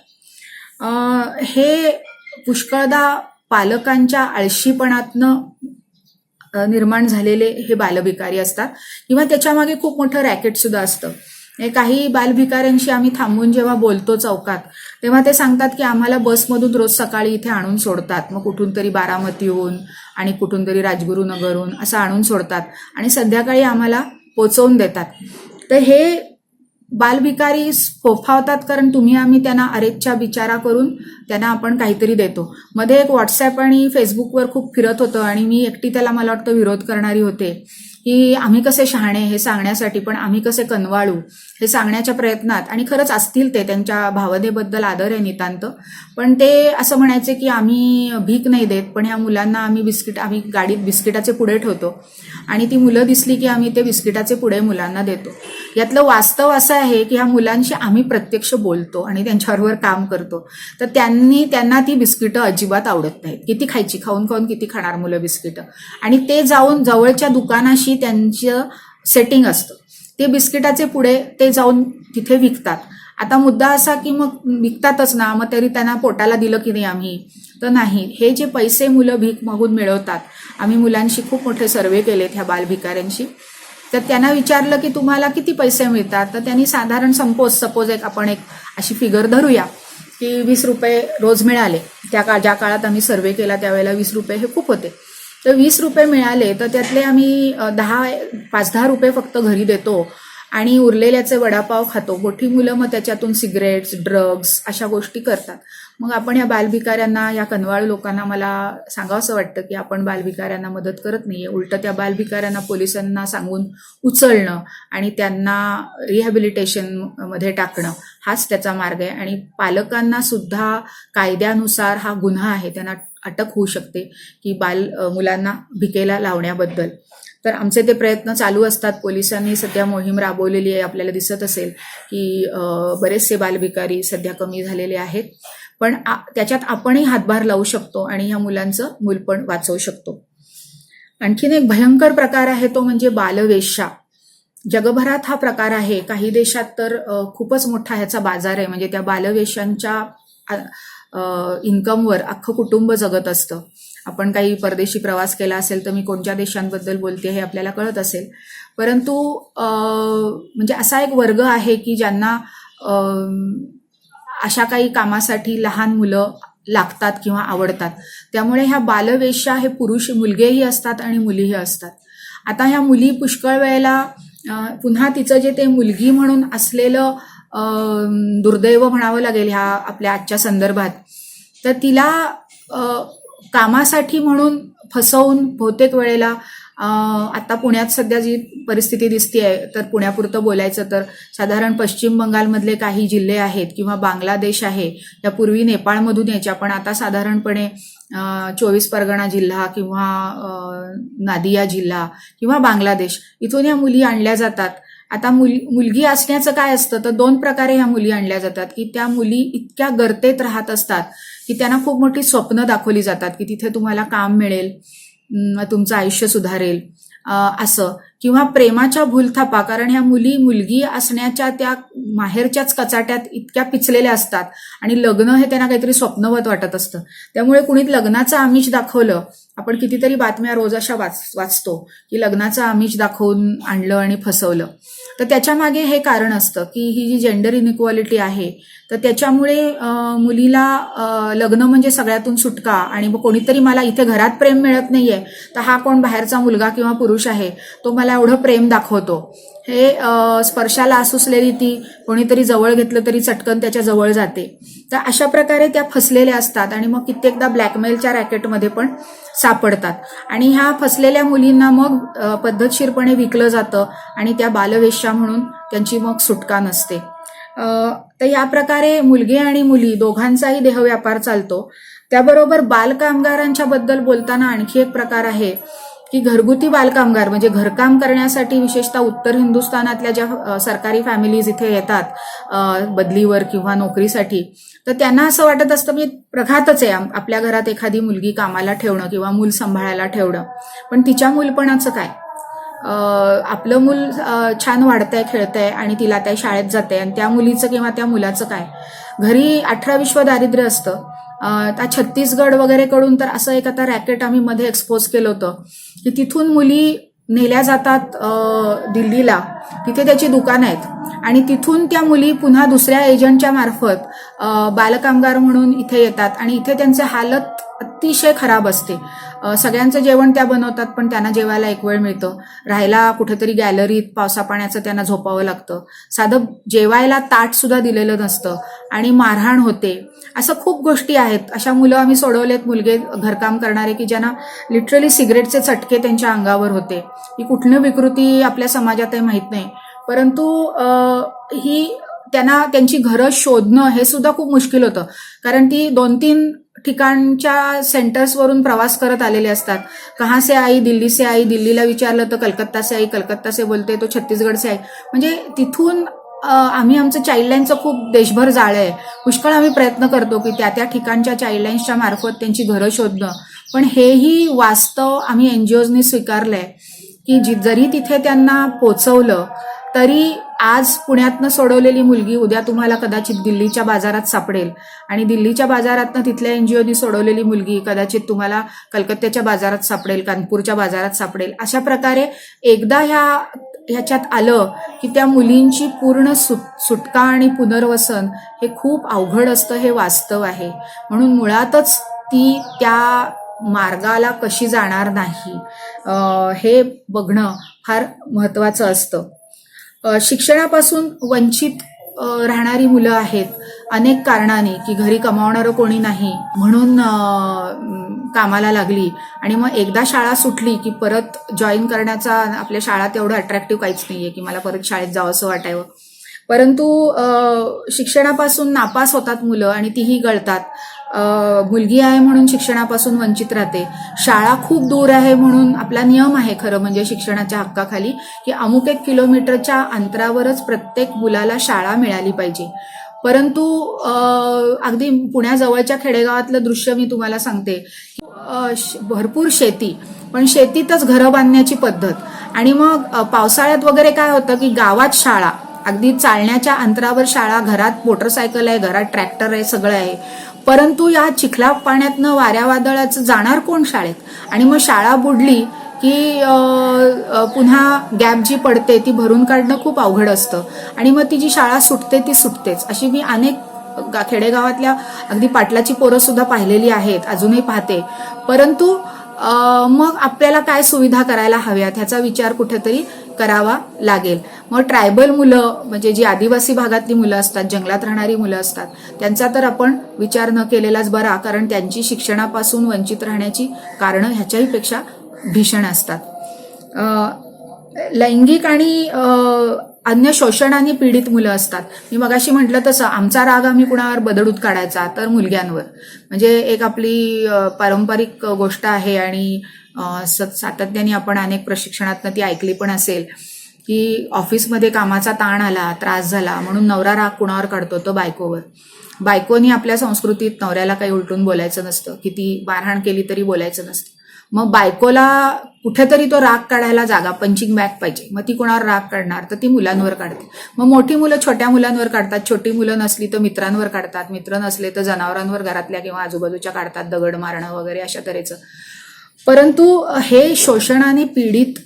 हे पुष्कळदा पालकांच्या आळशीपणातनं निर्माण झालेले हे बालभिकारी असतात किंवा त्याच्यामागे खूप मोठं रॅकेट सुद्धा असतं. काही बालभिकाऱ्यांशी आम्ही थांबून जेव्हा बोलतो चौकात, तेव्हा ते सांगतात की आम्हाला बसमधून रोज सकाळी इथे आणून सोडतात, मग कुठून तरी बारामतीहून आणि कुठून तरी राजगुरुनगरहून असं आणून सोडतात आणि संध्याकाळी आम्हाला पोचवून देतात. तर हे बालभिकारी फोफावतात कारण तुम्ही आम्ही त्यांना अरेच्या बिचारा करून त्यांना आपण काहीतरी देतो. मध्ये एक व्हॉट्सॲप आणि फेसबुकवर खूप फिरत होतं आणि मी एकटी त्याला मला वाटतं विरोध करणारी होते की आम्ही कसे शहाणे हे सांगण्यासाठी, पण आम्ही कसे कनवाळू हे सांगण्याच्या प्रयत्नात. आणि खरंच असतील ते, त्यांच्या भावनेबद्दल आदर आहे नितांत, पण ते असं म्हणायचे की आम्ही भीक नाही देत, पण ह्या मुलांना आम्ही गाडीत बिस्किटाचे पुडे ठेवतो आणि ती मुलं दिसली की आम्ही ते बिस्किटाचे पुडे मुलांना देतो. यातलं वास्तव असं आहे की ह्या मुलांशी आम्ही प्रत्यक्ष बोलतो आणि त्यांच्याबरोबर काम करतो, तर त्यांना ती बिस्किटं अजिबात आवडत नाहीत. किती खायची, खाऊन खाऊन किती खाणार मुलं बिस्किटं. आणि ते जाऊन जवळच्या दुकानाशी त्यांचं सेटिंग असतं, ते बिस्किटाचे पुडे ते जाऊन तिथे विकतात. आता मुद्दा असा की मग विकतातच ना, मग तरी त्यांना पोटाला दिलं की नाही आम्ही, तर नाही. हे जे पैसे मुलं भीक मागून मिळवतात, आम्ही मुलांशी खूप मोठे सर्वे केलेत ह्या बालभिकाऱ्यांशी, तर त्यांना विचारलं की तुम्हाला किती पैसे मिळतात, तर त्यांनी साधारण सपोज आपण एक अशी फिगर धरूया की 20 रुपये रोज मिळाले. ज्या काळात आम्ही सर्वे केला त्यावेळेला 20 रुपये हे खूप होते. तर 20 रुपये मिळाले तर त्यातले आम्ही 5-10 रुपये फक्त घरी देतो आणि उरलेल्याचे वडापाव खातो. मोठी मुलं मग त्याच्यातून सिगरेट्स, ड्रग्स अशा गोष्टी करतात. मग आपण या बालभिकाऱ्यांना, या कनवाळू लोकांना मला सांगावंसं वाटतं की आपण बालभिकाऱ्यांना मदत करत नाहीये, उलटं त्या बालभिकाऱ्यांना पोलिसांना सांगून उचलणं आणि त्यांना रिहॅबिलिटेशनमध्ये टाकणं हाच त्याचा मार्ग आहे. आणि पालकांना सुद्धा कायद्यानुसार हा गुन्हा आहे, त्यांना अटक होऊ शकते की मुलांना भिकेला लावण्याबद्दल. तर आमचे ते प्रयत्न चालू असतात. पोलिसांनी सध्या मोहीम राबवलेली आहे, आपल्याला दिसत असेल की बरेचसे बालभिकारी सध्या कमी झालेले आहेत, पण त्याच्यात आपणही हातभार लावू शकतो आणि ह्या मुलांचं मूलपण वाचवू शकतो. आणखीन एक भयंकर प्रकार आहे तो म्हणजे बालवेश्या. जगभरात हा प्रकार आहे, काही देशात तर खूपच मोठा ह्याचा बाजार आहे. म्हणजे त्या बालवेश्यांच्या इन्कमवर अख्खं कुटुंब जगत असतं. आपण काही परदेशी प्रवास केला असेल तर मी कोणत्या देशांबद्दल बोलते हे आपल्याला कळत असेल, परंतु म्हणजे असा एक वर्ग आहे की ज्यांना अशा काही कामासाठी लहान मुलं लागतात किंवा आवडतात. त्यामुळे ह्या बालवेश्या हे मुलगेही असतात आणि मुलीही असतात. आता ह्या मुली पुष्कळ वेळेला पुन्हा तिचं जे ते मुलगी म्हणून असलेलं दुर्दैव म्हणावं लागेल ह्या आपल्या आजच्या संदर्भात, तर तिला कामासाठी म्हणून फसवून बहुतेक वेळेला आता पुण्यात सध्या जी परिस्थिती दिसतेय, तर पुण्यापुरतं बोलायचं तर साधारण पश्चिम बंगालमधले काही जिल्हे आहेत किंवा बांगलादेश आहे, यापूर्वी नेपाळमधून यायच्या, पण आता साधारणपणे 24 परगणा जिल्हा किंवा नादिया जिल्हा किंवा बांगलादेश इथून या मुली आणल्या जातात. आता मुलगी असण्याचं काय असतं, तर 2 प्रकारे ह्या मुली आणल्या जातात की त्या मुली इतक्या गर्तेत राहत असतात की त्यांना खूप मोठी स्वप्न दाखवली जातात की तिथे तुम्हाला काम मिळेल, तुमचं आयुष्य सुधारेल असं, किंवा प्रेमाच्या भूलथापा, कारण ह्या मुलगी असण्याच्या त्या माहेरच्याच कचाट्यात इतक्या पिचलेल्या असतात आणि लग्न हे त्यांना काहीतरी स्वप्नवत वाटत असतं. त्यामुळे कुणी लग्नाचं आमिष दाखवलं, आपण कितीतरी बातम्या रोज अशा वाचतो की लग्नाचं आमिष दाखवून आणलं आणि फसवलं, तर त्याच्या मागे हे कारण असतं की ही जी जेंडर इनइक्वालिटी आहे, तर त्याच्यामुळे मुलीला लग्न म्हणजे सगळ्यातून सुटका, आणि मग कोणीतरी मला इथे घरात प्रेम मिळत नाहीये, तर हा कोण बाहेरचा मुलगा किंवा पुरुष आहे तो मला एवढं प्रेम दाखवतो, हे स्पर्शाला आसुसलेली ती कोणीतरी जवळ घेतलं तरी चटकन त्याच्या जवळ जाते. तर अशा प्रकारे त्या फसलेल्या असतात आणि मग कित्येकदा ब्लॅकमेलच्या रॅकेटमध्ये पण सापडतात आणि ह्या फसलेल्या मुलींना मग पद्धतशीरपणे विकलं जातं आणि त्या बालवेश्या म्हणून त्यांची मग सुटका नसते. तर या प्रकारे मुलगे आणि मुली दोघांचाही देहव्यापार चालतो. त्याबरोबर बालकामगारांच्या बद्दल बोलताना आणखी एक प्रकार आहे की घरगुती बालकामगार, म्हणजे घरकाम करण्यासाठी विशेषतः उत्तर हिंदुस्थानातल्या ज्या सरकारी फॅमिलीज इथे येतात बदलीवर किंवा नोकरीसाठी, तर त्यांना असं वाटत असतं की प्रघातच आहे आपल्या घरात एखादी मुलगी कामाला ठेवणं किंवा मूल सांभाळायला ठेवणं, पण तिच्या मूलपणाचं काय, आपलं मूल छान वाढतंय, खेळतंय आणि तिला त्या शाळेत जाते, आणि त्या मुलीचं किंवा त्या मुलाचं काय, घरी 18 दारिद्र्य असतं. त्या छत्तीसगड वगैरे कडून तर असं एक आता रॅकेट आम्ही मध्ये एक्सपोज केलं होतं की तिथून मुली नेल्या जातात दिल्लीला, तिथे त्याची दुकानं आहेत आणि तिथून त्या मुली पुन्हा दुसऱ्या एजंटच्या मार्फत बालकामगार म्हणून इथे येतात आणि इथे त्यांचे हालत अतिशय खराब असते. सगळ्यांचं जेवण त्या बनवतात, पण त्यांना जेवायला एक वेळ मिळतं, राहायला कुठेतरी गॅलरीत पावसा पाण्याचं त्यांना झोपावं लागतं, साधं जेवायला ताट सुद्धा दिलेलं नसतं आणि मारहाण होते. असं खूप गोष्टी आहेत. अशा मुलं आम्ही सोडवलेत, मुलगे घरकाम करणारे, की ज्यांना लिटरली सिगरेटचे चटके त्यांच्या अंगावर होते. ही कुठली विकृती आपल्या समाजात आहे माहित नाही, परंतु ही त्यांना त्यांची घरं शोधणं हे सुद्धा खूप मुश्किल होतं, कारण ती 2-3 ठिकाणच्या सेंटर्सवरून प्रवास करत आलेले असतात. कहाँ से आई, दिल्ली से आई, दिल्लीला विचारलं तर कलकत्ता से आई, कलकत्ता से बोलते तो छत्तीसगड से आई. म्हणजे तिथून आम्ही आमचं चाइल्डलाईनचं खूप देशभर जाळं आहे. पुष्कळ आम्ही प्रयत्न करतो की त्या ठिकाणच्या चाइल्डलाईन्सच्या मार्फत त्यांची घरं शोधणं, पण हेही वास्तव आम्ही एनजीओजनी स्वीकारलंय की जरी तिथे त्यांना पोचवलं तरी आज पुण्यातनं सोडवलेली मुलगी उद्या तुम्हाला कदाचित दिल्लीच्या बाजारात सापडेल आणि दिल्लीच्या बाजारातनं तिथल्या एनजीओनी सोडवलेली मुलगी कदाचित तुम्हाला कलकत्त्याच्या बाजारात सापडेल, कानपूरच्या बाजारात सापडेल. अशा प्रकारे एकदा ह्याच्यात आलं की त्या मुलींची पूर्ण सुटका आणि पुनर्वसन हे खूप अवघड असतं, हे वास्तव आहे. म्हणून मुळातच ती त्या मार्गाला कशी जाणार नाही हे बघणं फार महत्वाचं असतं. शिक्षणापासून वंचित राहणारी मुलं आहेत अनेक कारणाने, की घरी कमावणारं कोणी नाही म्हणून कामाला लागली आणि मग एकदा शाळा सुटली की परत जॉईन करण्याचा आपल्या शाळात एवढं अट्रॅक्टिव्ह काहीच नाहीये की मला परत शाळेत जावं असं वाटावं. परंतु शिक्षणापासून नापास होतात मुलं आणि तीही गळतात. मुलगी आहे म्हणून शिक्षणापासून वंचित राहते. शाळा खूप दूर आहे म्हणून आपला नियम आहे खरं म्हणजे शिक्षणाच्या हक्काखाली की अमुक 1 किलोमीटरच्या अंतरावरच प्रत्येक मुलाला शाळा मिळाली पाहिजे. परंतु अगदी पुण्याजवळच्या खेडेगावातलं दृश्य मी तुम्हाला सांगते. भरपूर शेती, पण शेतीतच घरं बांधण्याची पद्धत, आणि मग पावसाळ्यात वगैरे काय होतं की गावात शाळा, अगदी चालण्याच्या अंतरावर शाळा, घरात मोटरसायकल आहे, घरात ट्रॅक्टर आहे, सगळं आहे, परंतु या चिखला पाण्यातनं वाऱ्या वादळाचं जाणार कोण शाळेत? आणि मग शाळा बुडली की पुन्हा गॅप जी पडते ती भरून काढणं खूप अवघड असतं आणि मग ती जी शाळा सुटते ती सुटतेच. अशी मी अनेक खेडेगावातल्या अगदी पाटलाची पोरं सुद्धा पाहिलेली आहेत, अजूनही पाहते. परंतु मग आपल्याला काय सुविधा करायला हव्यात ह्याचा विचार कुठेतरी करावा लागेल. मग ट्रायबल मुलं म्हणजे जी आदिवासी भागातली मुलं असतात, जंगलात राहणारी मुलं असतात, त्यांचा तर आपण विचार न केलेलाच बरा, कारण त्यांची शिक्षणापासून वंचित राहण्याची कारणं ह्याच्याही पेक्षा भीषण असतात. लैंगिक आणि अन्य शोषणाने पीडित मुलं असतात. मी मगाशी म्हटलं तसं आमचा राग आम्ही कुणावर बदडूत काढायचा, तर मुलग्यांवर. म्हणजे एक आपली पारंपरिक गोष्ट आहे आणि सातत्याने आपण अनेक प्रशिक्षणातनं ती ऐकली पण असेल की ऑफिसमध्ये कामाचा ताण आला, त्रास झाला म्हणून नवरा राग कुणावर काढतो, तो बायकोवर. बायकोनी आपल्या संस्कृतीत नवऱ्याला काही उलटून बोलायचं नसतं, किती मारहाण केली तरी बोलायचं नसतं. मग बायकोला कुठेतरी तो राग काढायला जागा, पंचिंग बॅग पाहिजे. मग ती कोणावर राग काढणार, तर ती मुलांवर काढते. मग मोठी मुलं छोट्या मुलांवर काढतात, छोटी मुलं नसली तर मित्रांवर काढतात, मित्र नसले तर जनावरांवर घरातल्या किंवा आजूबाजूच्या काढतात, दगड मारणं वगैरे अशा तऱ्हेचं. परंतु हे शोषणाने पीडित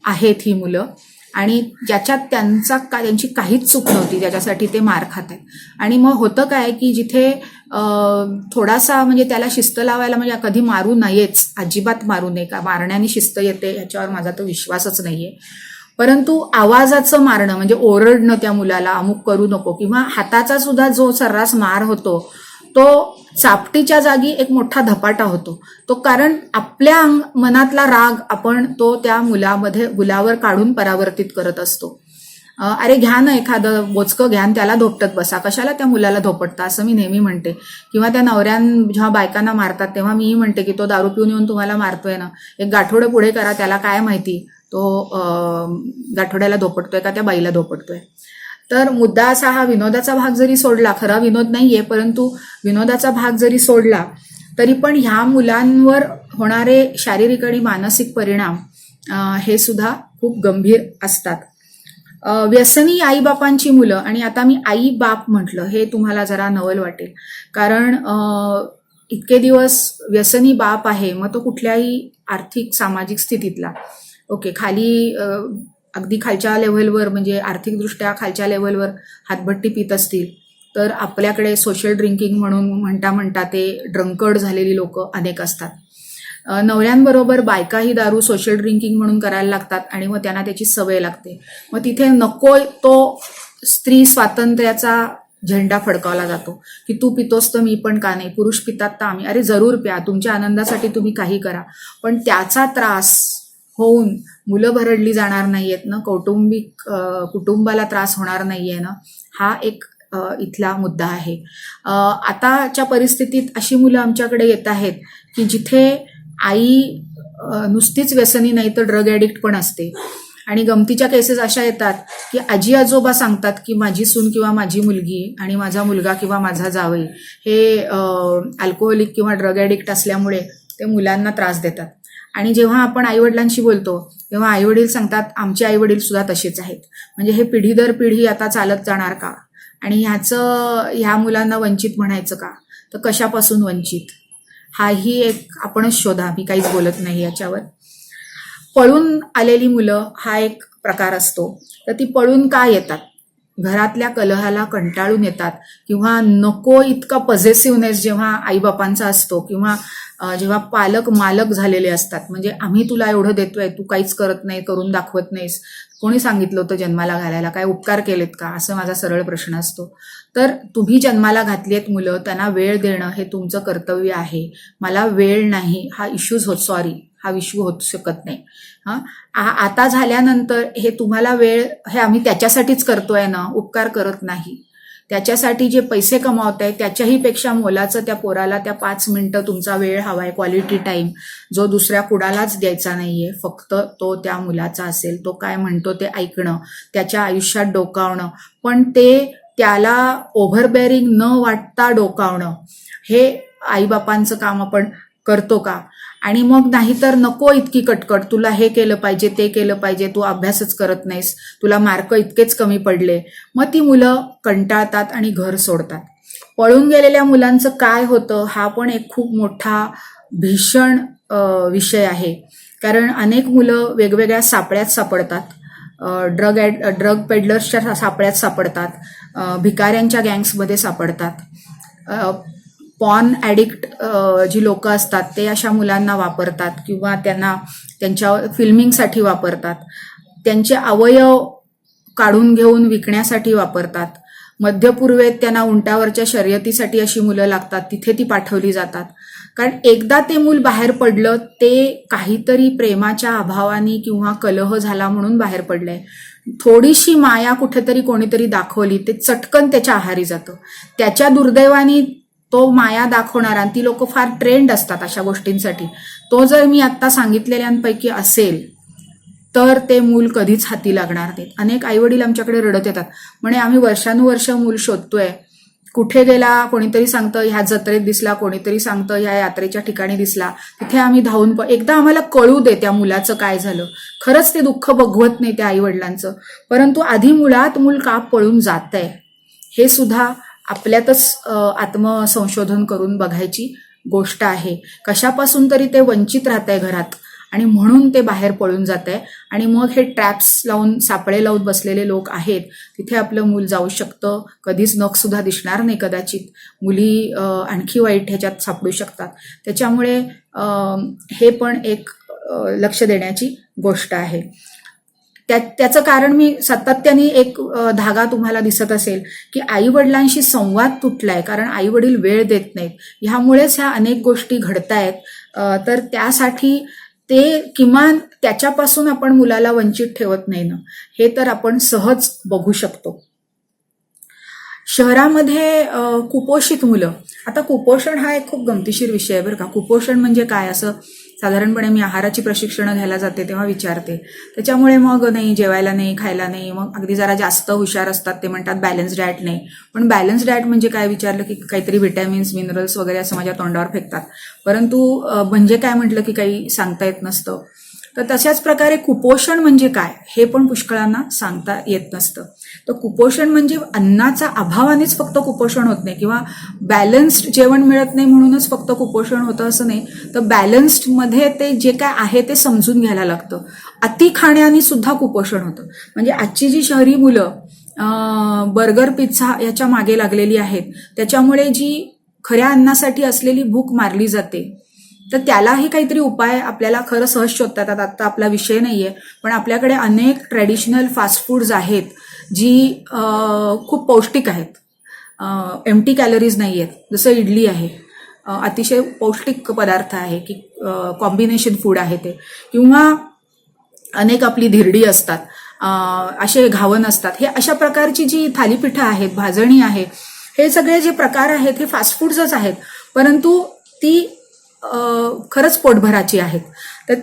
आहेत ही मुलं, आणि ज्याच्यात त्यांची काहीच चूक नव्हती, ज्याच्यासाठी ते मार खात आहेत. आणि मग होतं काय की जिथे थोडासा म्हणजे त्याला शिस्त लावायला, म्हणजे कधी मारू नयेच, अजिबात मारू नये, का मारण्याने शिस्त येते ह्याच्यावर माझा तर विश्वासच नाहीये. परंतु आवाजाचं मारणं म्हणजे ओरडणं त्या मुलाला, अमुक करू नको, किंवा हाताचा सुद्धा जो सर्रास मार होतो तो चापटीच्या जागी एक मोठा धपाटा होतो. तो कारण आपल्या मनातला राग आपण तो त्या मुलावर काढून परावर्तित करत असतो. अरे घ्या ना एखादं बोचकं घ्या, त्याला धोपटत बसा, कशाला त्या मुलाला धोपटता, असं मी नेहमी म्हणते. किंवा त्या जेव्हा बायकांना मारतात तेव्हा मीही म्हणते की तो दारू पिऊन येऊन तुम्हाला मारतोय ना, एक गाठोडं पुढे करा, त्याला काय माहिती तो गाठोड्याला धोपटतोय का त्या बाईला धोपटतोय. तर मुद्दा असा, हा विनोदाचा भाग जरी सोडला, खरा विनोद नाहीये, परंतु विनोदाचा भाग जरी सोडला तरी पण ह्या मुलांवर होणारे शारीरिक आणि मानसिक परिणाम हे सुद्धा खूप गंभीर असतात. व्यसनी आईबापांची मुलं, आणि आता मी आई बाप म्हटलं हे तुम्हाला जरा नवल वाटेल, कारण इतके दिवस व्यसनी बाप आहे, मग तो कुठल्याही आर्थिक सामाजिक स्थितीतला, ओके, खाली अगदी खालच्या लेव्हलवर म्हणजे आर्थिकदृष्ट्या खालच्या लेव्हलवर हातभट्टी पित असतील, तर आपल्याकडे सोशल ड्रिंकिंग म्हणून म्हणता ते ड्रंकर्ड झालेली लोक अनेक असतात. नवऱ्यांबरोबर बायकाही दारू सोशल ड्रिंकिंग म्हणून करायला लागतात आणि मग त्यांना त्याची सवय लागते. मग तिथे नको तो स्त्री स्वातंत्र्याचा झेंडा फडकावला जातो की तू पितोस तर मी पण का नाही, पुरुष पितात तर आम्ही, अरे जरूर प्या, तुमच्या आनंदासाठी तुम्ही काही करा, पण त्याचा त्रास होऊन मुलं भरडली जाणार नाहीयेत ना, कुटुंबाला त्रास होणार नाहीये ना, हा एक इथला मुद्दा आहे. आताच्या परिस्थितीत अशी मुलं आमच्याकडे येत आहेत की जिथे आई नुसतीच व्यसनी नाही तर ड्रग ॲडिक्ट पण असते. आणि गमतीच्या केसेस अशा येतात की आजी आजोबा सांगतात की माझी सून किंवा माझी मुलगी आणि माझा मुलगा किंवा माझा जावई हे अल्कोहोलिक किंवा ड्रग ॲडिक्ट असल्यामुळे ते मुलांना त्रास देतात. आणि जेव्हा आपण आईवडिलांशी बोलतो तेव्हा आईवडील सांगतात आमचे आईवडील सुद्धा तसेच आहेत. म्हणजे हे पिढी दर पिढी आता चालत जाणार का, आणि ह्या मुलांना वंचित म्हणायचं का, तर कशापासून वंचित, हाही एक आपणच शोधा, मी काहीच बोलत नाही याच्यावर. पळून आलेली मुलं हा एक प्रकार असतो. तर ती पळून का येतात, घरातल्या कलहाला कंटाळून येतात, किंवा नको इतका पॉझेसिव्हनेस जेव्हा आईबापांचा असतो, किंवा जेव्हा पालक मालक झालेले असतात, म्हणजे आम्ही तुला एवढं देतोय, तू काहीच करत नाही, करून दाखवत नाहीस, कोणी सांगितलं होतं जन्माला घालायला, काय उपकार केलेत का, असं माझा सरळ प्रश्न असतो. तर तुम्ही जन्माला घातलीत मुलं, त्यांना वेळ देणं हे तुमचं कर्तव्य आहे. मला वेळ नाही हा हा इश्यू होत शकत नाही. आता झाल्यानंतर हे तुम्हाला वेळ, हे आम्ही त्याच्यासाठीच करतोय ना, उपकार करत नाही. त्याच्यासाठी जे पैसे कमावताय त्याच्याही पेक्षा मोलाचं त्या पोराला त्या 5 मिनिटं तुमचा वेळ हवाय, क्वालिटी टाइम, जो दुसऱ्या कुणालाच द्यायचा नाहीये, फक्त तो त्या मुलाचा असेल. तो काय म्हणतो ते ऐकणं, त्याच्या आयुष्यात डोकावणं, पण ते त्याला ओव्हरबेअरिंग न वाटता डोकावणं, हे आईबापांचं काम आपण करतो का. आणि मग नाहीतर नको इतकी कटकट, तुला हे केलं पाहिजे, ते केलं पाहिजे, तू अभ्यासच करत नाहीस, तुला मार्क इतकेच कमी पडले, मग ती मुलं कंटाळतात आणि घर सोडतात. पळून गेलेल्या मुलांचं काय होतं हा पण एक खूप मोठा भीषण विषय आहे. कारण अनेक मुलं वेगवेगळ्या सापळ्यात सापडतात, ड्रग पेडलर्सच्या सापळ्यात सापडतात, भिकाऱ्यांच्या गँग्समध्ये सापडतात, पॉर्न ॲडिक्ट जी लोक असतात ते अशा मुलांना वापरतात किंवा त्यांना त्यांच्या फिल्मिंगसाठी वापरतात. त्यांचे अवयव काढून घेऊन विकण्यासाठी वापरतात. मध्य पूर्वेत त्यांना उंटावरच्या शर्यतीसाठी अशी मुलं लागतात, तिथे ती पाठवली जातात. कारण एकदा ते मूल बाहेर पडलं, ते काहीतरी प्रेमाच्या अभावाने किंवा कलह झाला म्हणून बाहेर पडलंय. थोडीशी माया कुठेतरी कोणीतरी दाखवली, ते चटकन त्याच्या आहारी जातं. त्याच्या दुर्दैवाने तो माया दाखवणारा, आणि ती लोक फार ट्रेंड असतात अशा गोष्टींसाठी, तो जर मी आत्ता सांगितलेल्यांपैकी असेल तर ते मूल कधीच हाती लागणार नाहीत. अनेक आईवडील आमच्याकडे रडत येतात, म्हणे आम्ही वर्षानुवर्ष मूल शोधतोय, कुठे गेला, कोणीतरी सांगतं ह्या जत्रेत दिसला, कोणीतरी सांगतं ह्या यात्रेच्या ठिकाणी दिसला, तिथे आम्ही धावून एकदा आम्हाला कळू दे त्या मुलाचं काय झालं. खरंच ते दुःख बघवत नाही त्या आईवडिलांचं, परंतु आधी मुळात मूल का पळून जातंय हे सुद्धा आपल्यातच आत्मसंशोधन करून बघायची गोष्ट आहे. कशापासून तरी ते वंचित राहतंय घरात, आणि म्हणून ते बाहेर पळून जात आहे. आणि मग हे ट्रॅप्स लावून, सापळे लावून बसलेले लोक आहेत, तिथे आपलं मूल जाऊ शकतं. कधीच नख सुद्धा दिसणार नाही कदाचित. मुली आणखी वाईट ह्याच्यात सापडू शकतात. त्याच्यामुळे हे पण एक लक्ष देण्याची गोष्ट आहे. त्याचं कारण मी सातत्याने एक धागा तुम्हाला दिसत असेल की आई वडिलांशी संवाद तुटलाय, कारण आई वडील वेळ देत नाहीत. ह्यामुळेच ह्या अनेक गोष्टी घडतायत. तर त्यासाठी ते किमान त्याच्यापासून आपण मुलाला वंचित ठेवत नाही ना, हे तर आपण सहज बघू शकतो. शहरामध्ये कुपोषित मुलं, आता कुपोषण हा एक खूप गमतीशीर विषय आहे बरं का. कुपोषण म्हणजे काय, असं साधारणपणे मी आहाराची प्रशिक्षणं घ्यायला जाते तेव्हा विचारते. त्याच्यामुळे मग नाही, जेवायला नाही, खायला नाही, मग अगदी जरा जास्त हुशार असतात ते म्हणतात बॅलन्स डाएट नाही. पण बॅलन्स डाएट म्हणजे काय विचारलं की काहीतरी व्हिटॅमिन्स, मिनरल्स वगैरे असं माझ्या तोंडावर फेकतात, परंतु म्हणजे काय म्हटलं की काही सांगता येत नसतं. तर तशाच प्रकारे कुपोषण म्हणजे काय हे पण पुष्कळांना सांगता येत नसतं. तर कुपोषण म्हणजे अन्नाचा अभावानेच फक्त कुपोषण होत नाही, किंवा बॅलन्स्ड जेवण मिळत नाही म्हणूनच फक्त कुपोषण होतं असं नाही. तर बॅलन्स्डमध्ये ते जे काय आहे ते समजून घ्यायला लागतं. अति खाण्याने सुद्धा कुपोषण होतं. म्हणजे आजची जी शहरी मुलं बर्गर, पिझ्झा याच्या मागे लागलेली आहेत, त्याच्यामुळे जी खऱ्या अन्नासाठी असलेली भूक मारली जाते. तर त्यालाही काहीतरी उपाय आपल्याला खरं सहज शोधता येतात. आता आपला विषय नाहीये, पण आपल्याकडे अनेक ट्रॅडिशनल फास्ट फूड्स आहेत जी खूप पौष्टिक आहेत, एम्प्टी कॅलरीज नाही आहेत. जसं इडली आहे, अतिशय पौष्टिक पदार्थ आहे की कॉम्बिनेशन फूड आहे ते, किंवा अनेक आपली धिरडी असतात, असे घावन असतात. हे अशा प्रकारची जी थालीपीठं आहेत, भाजणी आहे, हे सगळे जे प्रकार आहेत हे फास्ट फूड्सच आहेत, परंतु ती खरंच पोटभराची आहेत. तर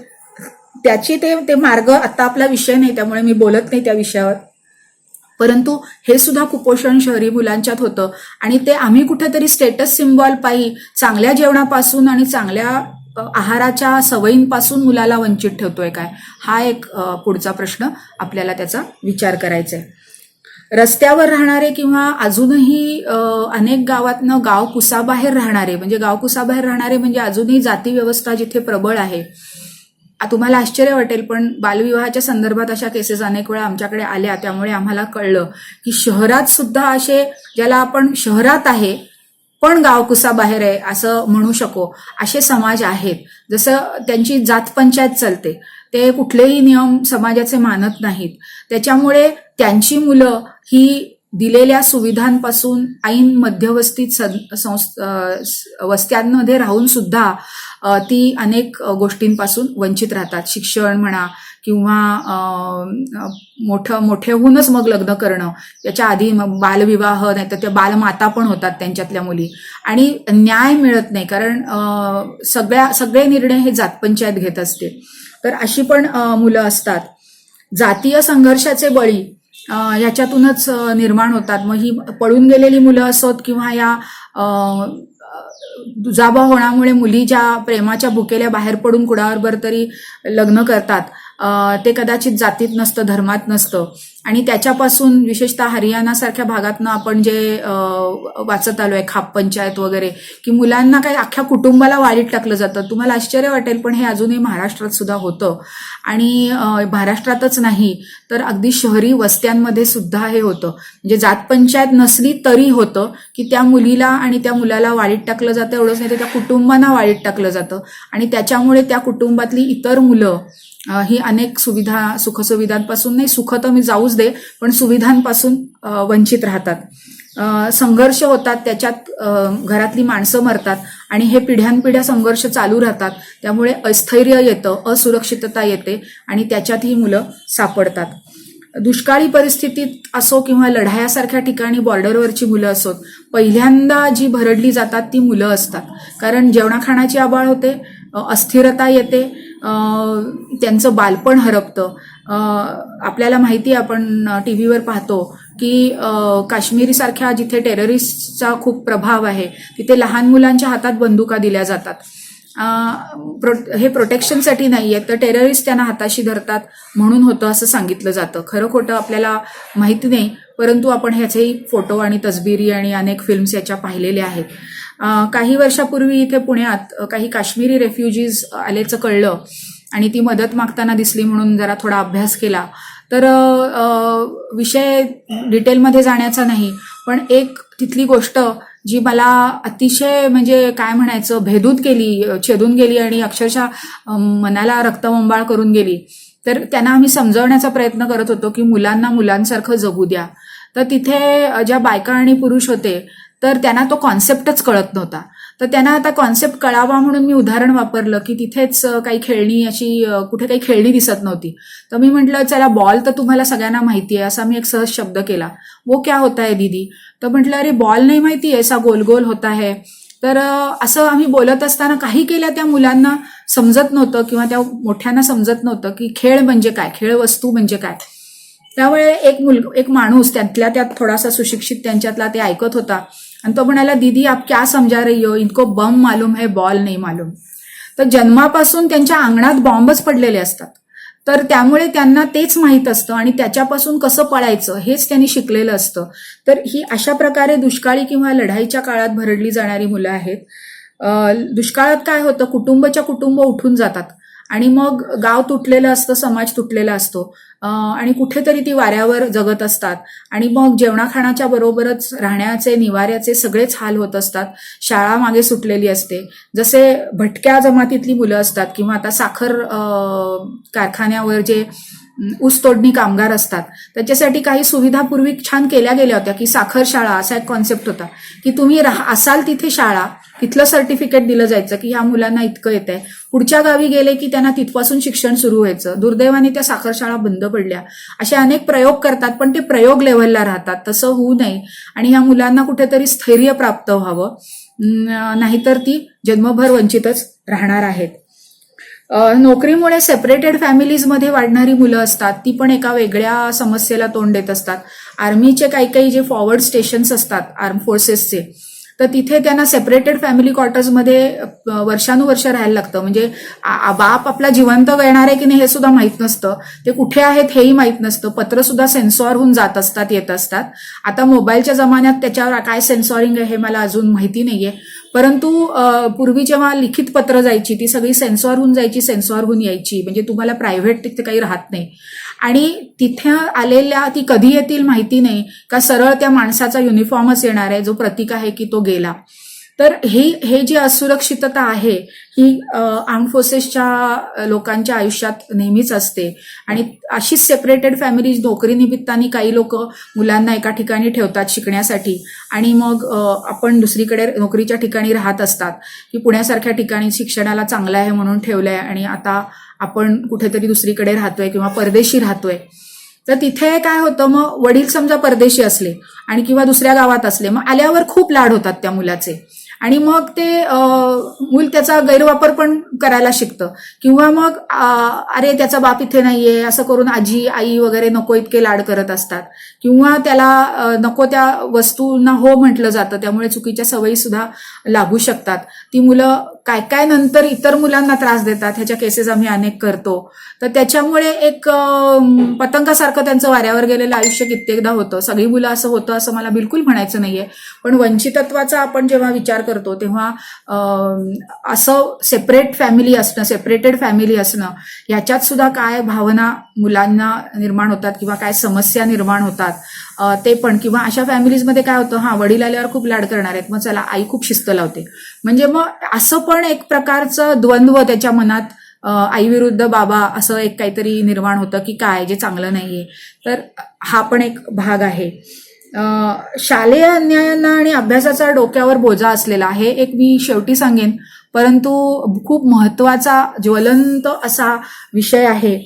त्याची ते मार्ग, आता आपला विषय नाही त्यामुळे मी बोलत नाही त्या विषयावर, परंतु हे सुद्धा कुपोषण शहरी मुलांच्यात होतं. आणि ते आम्ही कुठेतरी स्टेटस सिम्बॉल पायी चांगल्या जेवणापासून आणि चांगल्या आहाराच्या सवयींपासून मुलाला वंचित ठेवतोय काय, हा एक पुढचा प्रश्न आपल्याला त्याचा विचार करायचा आहे. रस्त्यावर राहणारे किंवा अजूनही अनेक गावातनं गाव कुसाबाहेर राहणारे, म्हणजे गाव कुसाबाहेर राहणारे म्हणजे अजूनही जाती व्यवस्था जिथे प्रबळ आहे. तुम्हाला आश्चर्य वाटेल, पण बालविवाहाच्या संदर्भात अशा केसेस अनेक वेळा आमच्याकडे आल्या, त्यामुळे आम्हाला कळलं की शहरात सुद्धा असे, ज्याला आपण शहरात आहे पण गाव कुसाबाहेर आहे असं म्हणू शकू, असे समाज आहेत. जसं त्यांची जात पंचायत चालते, ते कुठलेही नियम समाजाचे मानत नाहीत. त्याच्यामुळे त्यांची मुलं ही दिलेल्या सुविधांपासून ऐन मध्यवस्थित वस्त्यांमध्ये राहून सुद्धा ती अनेक गोष्टींपासून वंचित राहतात. शिक्षण म्हणा, किंवा मोठे होऊनच मग लग्न करणं, त्याच्या आधी मग बालविवाह, नाही तर त्या बालमाता पण होतात त्यांच्यातल्या मुली, आणि न्याय मिळत नाही, कारण सगळे निर्णय हे जातपंचायत घेत असते. तर अशी पण मुलं असतात. जातीय संघर्षाचे बळी ह्याच्यातूनच निर्माण होतात. मग ही पळून गेलेली मुलं असोत, किंवा या दुजाभाव होण्यामुळे मुली ज्या प्रेमाच्या भुकेल्या बाहेर पडून कुणाबरोबर तरी लग्न करतात, ते कदाचित जातीत नसतं, धर्मात नसतं, आणि त्याच्यापासून विशेषतः हरियाणासारख्या भागातनं आपण जे वाचत आलोय, खाप पंचायत वगैरे, की मुलांना काही अख्ख्या कुटुंबाला वाळीत टाकलं जातं. तुम्हाला आश्चर्य वाटेल, पण हे अजूनही महाराष्ट्रात सुद्धा होतं. आणि महाराष्ट्रातच नाही तर अगदी शहरी वस्त्यांमध्ये सुद्धा हे होतं. म्हणजे जात पंचायत नसली तरी होतं की त्या मुलीला आणि त्या मुलाला वाळीत टाकलं जातं. एवढंच नाही तर त्या कुटुंबांना वाळीत टाकलं जातं आणि त्याच्यामुळे त्या कुटुंबातली इतर मुलं ही अनेक सुविधा, सुखसुविधांपासून नाही, सुख तर मी जाऊच दे, पण सुविधांपासून वंचित राहतात. संघर्ष होतात, त्याच्यात घरातली माणसं मरतात आणि हे पिढ्यानपिढ्या संघर्ष चालू राहतात. त्यामुळे अस्थैर्य येतं, असुरक्षितता येते आणि त्याच्यात ही मुलं सापडतात. दुष्काळी परिस्थितीत असो किंवा लढायासारख्या ठिकाणी बॉर्डरवरची मुलं असोत, पहिल्यांदा जी भरडली जातात ती मुलं असतात. कारण जेवणाखाण्याची आबाळ होते, अस्थिरता येते, त्यांचं बालपण हरपतं. आपल्याला माहिती आहे, आपण टीव्हीवर पाहतो की काश्मीरीसारख्या जिथे टेररिस्टचा खूप प्रभाव आहे तिथे लहान मुलांच्या हातात बंदुका दिल्या जातात. हे प्रोटेक्शनसाठी नाही आहे, तर टेररिस्ट त्यांना हाताशी धरतात म्हणून होतं असं सांगितलं जातं. खरं खोटं आपल्याला माहिती नाही, परंतु आपण ह्याचेही फोटो आणि तसबिरी आणि अनेक फिल्म्स याच्या पाहिलेल्या आहेत. काही वर्षापूर्वी इथे पुण्यात काही काश्मीरी रेफ्युजीज आल्याचं कळलं आणि ती मदत मागताना दिसली म्हणून जरा थोडा अभ्यास केला. तर विषय डिटेलमध्ये जाण्याचा नाही, पण एक तिथली गोष्ट जी मला अतिशय म्हणजे काय म्हणायचं भेदून गेली, छेदून गेली आणि अक्षरशः मनाला रक्तबंबाळ करून गेली. तर त्यांना आम्ही समजवण्याचा प्रयत्न करत होतो की मुलांना मुलांसारखं जगू द्या. तर तिथे ज्या बायका आणि पुरुष होते तर त्यांना तो कॉन्सेप्टच कळत नव्हता. तर त्यांना आता कॉन्सेप्ट कळावा म्हणून मी उदाहरण वापरलं की तिथेच काही खेळणी अशी कुठे काही खेळणी दिसत नव्हती. तर मी म्हटलं चला बॉल तर तुम्हाला सगळ्यांना माहिती आहे, असा मी एक सहज शब्द केला. वो क्या होता है दीदी? तर म्हटलं अरे बॉल नाही माहिती, ऐसा गोल गोल होता है. तर असं आम्ही बोलत असताना काही केल्या त्या मुलांना समजत नव्हतं किंवा त्या मोठ्यांना समजत नव्हतं की खेळ म्हणजे काय, खेळ वस्तू म्हणजे काय. त्यामुळे एक माणूस त्यातल्या त्यात थोडासा सुशिक्षित त्यांच्यातला ते ऐकत होता आणि तो म्हणाला दीदी आप क्या समजा रही हो, इनको बम मालूम है, बॉल नहीं मालूम. तर जन्मापासून त्यांच्या अंगणात बॉम्बच पडलेले असतात, तर त्यामुळे त्यांना तेच माहीत असतं आणि त्याच्यापासून कसं पळायचं हेच त्यांनी शिकलेलं असतं. तर ही अशा प्रकारे दुष्काळी किंवा लढाईच्या काळात भरडली जाणारी मुलं आहेत. दुष्काळात काय होतं, कुटुंबाच्या कुटुंब उठून जातात आणि मग गाव तुटलेलं असतं, समाज तुटलेला असतो आणि कुठेतरी ती वाऱ्यावर जगत असतात आणि मग जेवणाखाण्याच्या बरोबरच राहण्याचे, निवाऱ्याचे सगळेच हाल होत असतात. शाळा मागे सुटलेली असते. जसे भटक्या जमातीतली मुलं असतात किंवा आता साखर कारखान्यावर जे ऊस तोडणी कामगार असतात त्याच्यासाठी काही सुविधा पूर्वी छान केल्या गेल्या होत्या की साखर शाळा असा एक कॉन्सेप्ट होता की तुम्ही असाल तिथे शाळा, तिथलं सर्टिफिकेट दिलं जायचं की ह्या मुलांना इतकं येतंय. पुढच्या गावी गेले की त्यांना तिथपासून शिक्षण सुरू व्हायचं. दुर्दैवाने त्या साखर शाळा बंद पडल्या. असे अनेक प्रयोग करतात, पण ते प्रयोग लेव्हलला राहतात. तसं होऊ नये आणि ह्या मुलांना कुठेतरी स्थैर्य प्राप्त व्हावं, नाहीतर ती जन्मभर वंचितच राहणार आहेत. नोकरीमुळे सेपरेटेड फॅमिलीजमध्ये वाढणारी मुलं असतात, ती पण एका वेगळ्या समस्येला तोंड देत असतात. आर्मीचे काही जे फॉरवर्ड स्टेशन्स असतात आर्म फोर्सेसचे, तर तिथे त्यांना सेपरेटेड फॅमिली क्वार्टर्समध्ये वर्षानुवर्ष राहायला लागतं. म्हणजे बाप आपला जिवंत येणार आहे की नाही हे सुद्धा माहीत नसतं, ते कुठे आहेत हेही माहीत नसतं. पत्र सुद्धा सेन्सॉर होऊन जात असतात, येत असतात. आता मोबाईलच्या जमान्यात त्याच्यावर काय सेन्सॉरिंग आहे हे मला अजून माहिती नाहीये, परंतु पूर्वी जेव्हा लिखित पत्र जायची ती सगळी सेन्सॉर होऊन जायची, सेन्सॉर होऊन यायची. म्हणजे तुम्हाला प्रायव्हेट तिथे काही राहत नाही आणि तिथे आलेल्या ती कधी येतील माहिती नाही का सरळ त्या माणसाचा युनिफॉर्मच येणार आहे जो प्रतीक आहे की तो गेला. तर हे जी असुरक्षितता आहे ही आर्म फोर्सेसच्या लोकांच्या आयुष्यात नेहमीच असते आणि अशीच सेपरेटेड फॅमिली नोकरीनिमित्ताने काही लोक मुलांना एका ठिकाणी ठेवतात शिकण्यासाठी आणि मग आपण दुसरीकडे नोकरीच्या ठिकाणी राहत असतात की पुण्यासारख्या ठिकाणी शिक्षणाला चांगलं आहे म्हणून ठेवलंय आणि आता आपण कुठेतरी दुसरीकडे राहतोय किंवा परदेशी राहतोय. तर तिथे काय होतं, मग वडील समजा परदेशी असले आणि किंवा दुसऱ्या गावात असले, मग आल्यावर खूप लाड होतात त्या मुलाचे आणि मग ते मूल त्याचा गैरवापर पण करायला शिकतं, किंवा मग अरे त्याचा बाप इथे नाहीये असं करून आजी आई वगैरे नको इतके लाड करत असतात, किंवा त्याला नको त्या वस्तूंना हो म्हटलं जातं, त्यामुळे चुकीच्या सवयी सुद्धा लागू शकतात. ती मुलं काय काय नंतर इतर मुलांना त्रास देतात, ह्याच्या केसेस आम्ही अनेक करतो. तर त्याच्यामुळे एक पतंगासारखं त्यांचं वाऱ्यावर गेलेलं आयुष्य कित्येकदा होतं. सगळी मुलं असं होतं असं मला बिलकुल म्हणायचं नाहीये, पण वंचितत्वाचा आपण जेव्हा विचार करतो तेव्हा असं सेपरेट फॅमिली असणं, सेपरेटेड फॅमिली असणं, ह्याच्यात सुद्धा काय भावना मुलांना निर्माण होतात किंवा काय समस्या निर्माण होतात ते पण. किंवा अशा फॅमिलीजमध्ये काय होतं, वडील आल्यावर खूप लाड करणार आहेत, मग चला आई खूप शिस्त लावते, म्हणजे मग असं पण एक प्रकारचं द्वंद्व त्याच्या मनात आई विरुद्ध बाबा असं एक काहीतरी निर्माण होतं की काय, जे चांगलं नाहीये. तर हा पण एक भाग आहे. शालेय अन्यायांना आणि अभ्यासाचा डोक्यावर बोजा असलेला आहे एक मी शेवटी सांगेन, परंतु खूप महत्वाचा ज्वलंत असा विषय आहे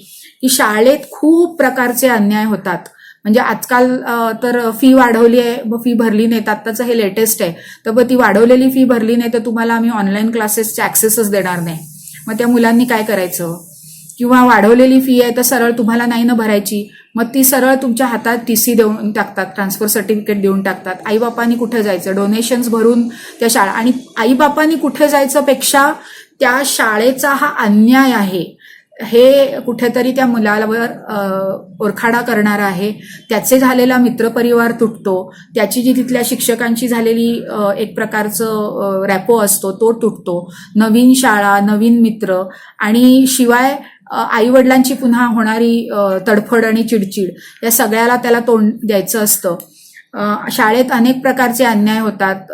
की शाळेत खूप प्रकारचे अन्याय होतात. म्हणजे आजकाल तर फी वाढवली आहे, फी भरली नाहीत, आत्ताचं हे लेटेस्ट आहे, तर ती वाढवलेली फी भरली नाही तर तुम्हाला आम्ही ऑनलाईन क्लासेसचे ऍक्सेसच देणार नाही. मग त्या मुलांनी काय करायचं? किंवा वाढवलेली फी आहे तर सरळ तुम्हाला नाही ना भरायची, मग ती सरळ तुमच्या हातात TC देऊन टाकतात, ट्रान्सफर सर्टिफिकेट देऊन टाकतात. आईबापांनी कुठे जायचं? डोनेशन्स भरून त्या शाळा, आणि आईबापांनी कुठे जायचं पेक्षा त्या शाळेचा हा अन्याय आहे हे कुठेतरी त्या मुलावर ओरखाडा करणारा आहे. त्याचे झालेला मित्रपरिवार तुटतो, त्याची जी तिथल्या शिक्षकांची झालेली एक प्रकारचं रॅपो असतो तो तुटतो, नवीन शाळा, नवीन मित्र, आणि शिवाय आईवडिलांची पुन्हा होणारी तडफड आणि चिडचिड, या सगळ्याला त्याला तोंड द्यायचं असतं. शाळेत अनेक प्रकारचे अन्याय होतात,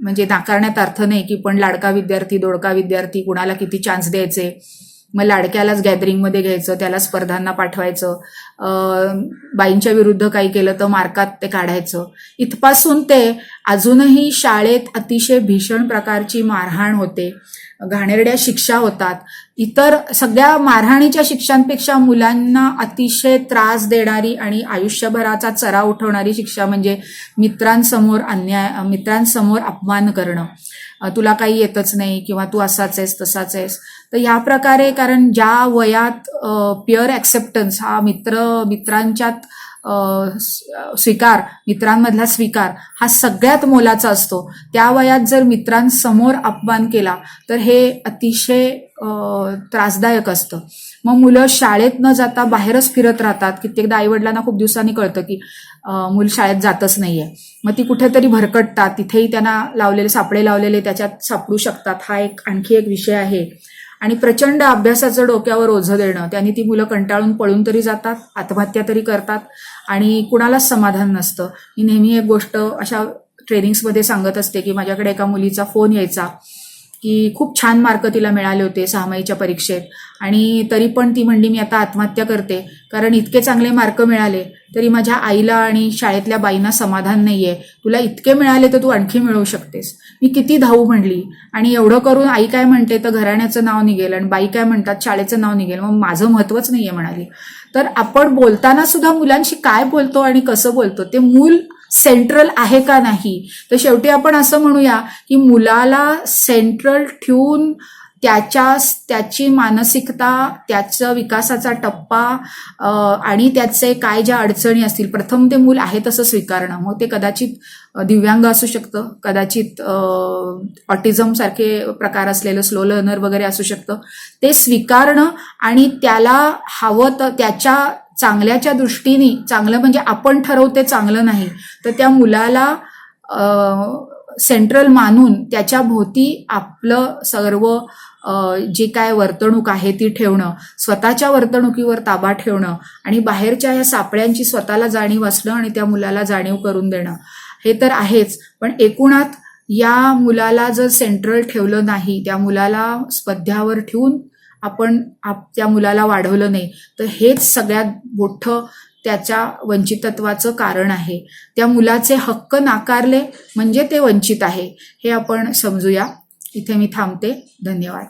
म्हणजे नाकारण्यात अर्थ नाही की पण लाडका विद्यार्थी, दोडका विद्यार्थी, कुणाला किती चान्स द्यायचे, मग लाडक्यालाच गॅदरिंगमध्ये घ्यायचं, त्याला स्पर्धांना पाठवायचं, बाईंच्या विरुद्ध काही केलं तर मार्कात ते काढायचं, इथपासून ते अजूनही शाळेत अतिशय भीषण प्रकारची मारहाण होते, घाणेरड्या शिक्षा होतात. इतर सगळ्या मारहाणीच्या शिक्षांपेक्षा मुलांना अतिशय त्रास देणारी आणि आयुष्यभराचा चरा उठवणारी शिक्षा म्हणजे मित्रांसमोर मित्रांसमोर अपमान करणं. तुला काही येतच नाही, किंवा तू असाच आहेस तसाच आहेस. तर ह्या प्रकारे, कारण ज्या वयात पिअर ॲक्सेप्टन्स हा मित्रांच्यात स्वीकार, मित्रांमधला स्वीकार हा सगळ्यात मोलाचा असतो, त्या वयात जर मित्रांसमोर अपमान केला तर हे अतिशय त्रासदायक असतं. मग मुलं शाळेत न जाता बाहेरच फिरत राहतात. कित्येकदा आईवडिलांना खूप दिवसांनी कळतं की मूल शाळेत जातच नाहीये, मग ती कुठेतरी भरकटतात, तिथेही त्यांना सापळे लावलेले त्याच्यात सापडू शकतात. हा एक आणखी एक विषय आहे. आणि प्रचंड अभ्यासाचं डोक्यावर ओझं देणं, त्यांनी ती मुलं कंटाळून पळून तरी जातात, आत्महत्या तरी करतात, आणि कुणालाच समाधान नसतं. मी नेहमी एक गोष्ट अशा ट्रेनिंग्समध्ये सांगत असते की माझ्याकडे एका मुलीचा फोन यायचा की खूप छान मार्क तिला मिळाले होते 6माहीच्या परीक्षेत, आणि तरी पण ती म्हणली मी आता आत्महत्या करते, कारण इतके चांगले मार्क मिळाले तरी माझ्या आईला आणि शाळेतल्या बाईंना समाधान नाहीये, तुला इतके मिळाले तर तू आणखी मिळवू शकतेस. मी किती धावू म्हणली, आणि एवढं करून आई काय म्हणते तर घराण्याचं नाव निघेल, आणि बाई काय म्हणतात शाळेचं नाव निघेल, मग माझं महत्वच नाहीये म्हणाली. तर आपण बोलताना सुद्धा मुलांशी काय बोलतो आणि कसं बोलतो ते मूल सेंट्रल आहे का नाही. तर शेवटी आपण असं म्हणूया की मुलाला सेंट्रल ठेवून त्याची मानसिकता, त्याचा विकासाचा टप्पा आणि त्याचे काय ज्या अडचणी असतील, प्रथम ते मूल आहे तसं स्वीकारणं. मग ते कदाचित दिव्यांग असू शकतं, कदाचित ऑटिझम सारखे प्रकार असलेलं स्लो लर्नर वगैरे असू शकतं. ते स्वीकारणं आणि त्याला हवं तर त्याच्या चांगल्याच्या दृष्टीने, चांगलं म्हणजे आपण ठरवते चांगलं नाही, तर त्या मुलाला सेंट्रल मानून त्याच्या भोवती आपलं सर्व जी काय वर्तणूक आहे ती ठेवणं, स्वतःच्या वर्तणुकीवर ताबा ठेवणं, आणि बाहेरच्या या सापळ्यांची स्वतःला जाणीव असणं आणि त्या मुलाला जाणीव करून देणं, हे तर आहेच. पण एकूणात या मुलाला जर सेंट्रल ठेवलं नाही, त्या मुलाला स्पध्यावर ठेवून आपण त्या मुलाला वाढवलं नाही, तर हेच सगळ्यात मोठं त्याच्या वंचितत्वाचं कारण आहे. त्या मुलाचे हक्क नाकारले म्हणजे ते वंचित आहे, हे आपण समजूया. इथे मी थांबते. धन्यवाद.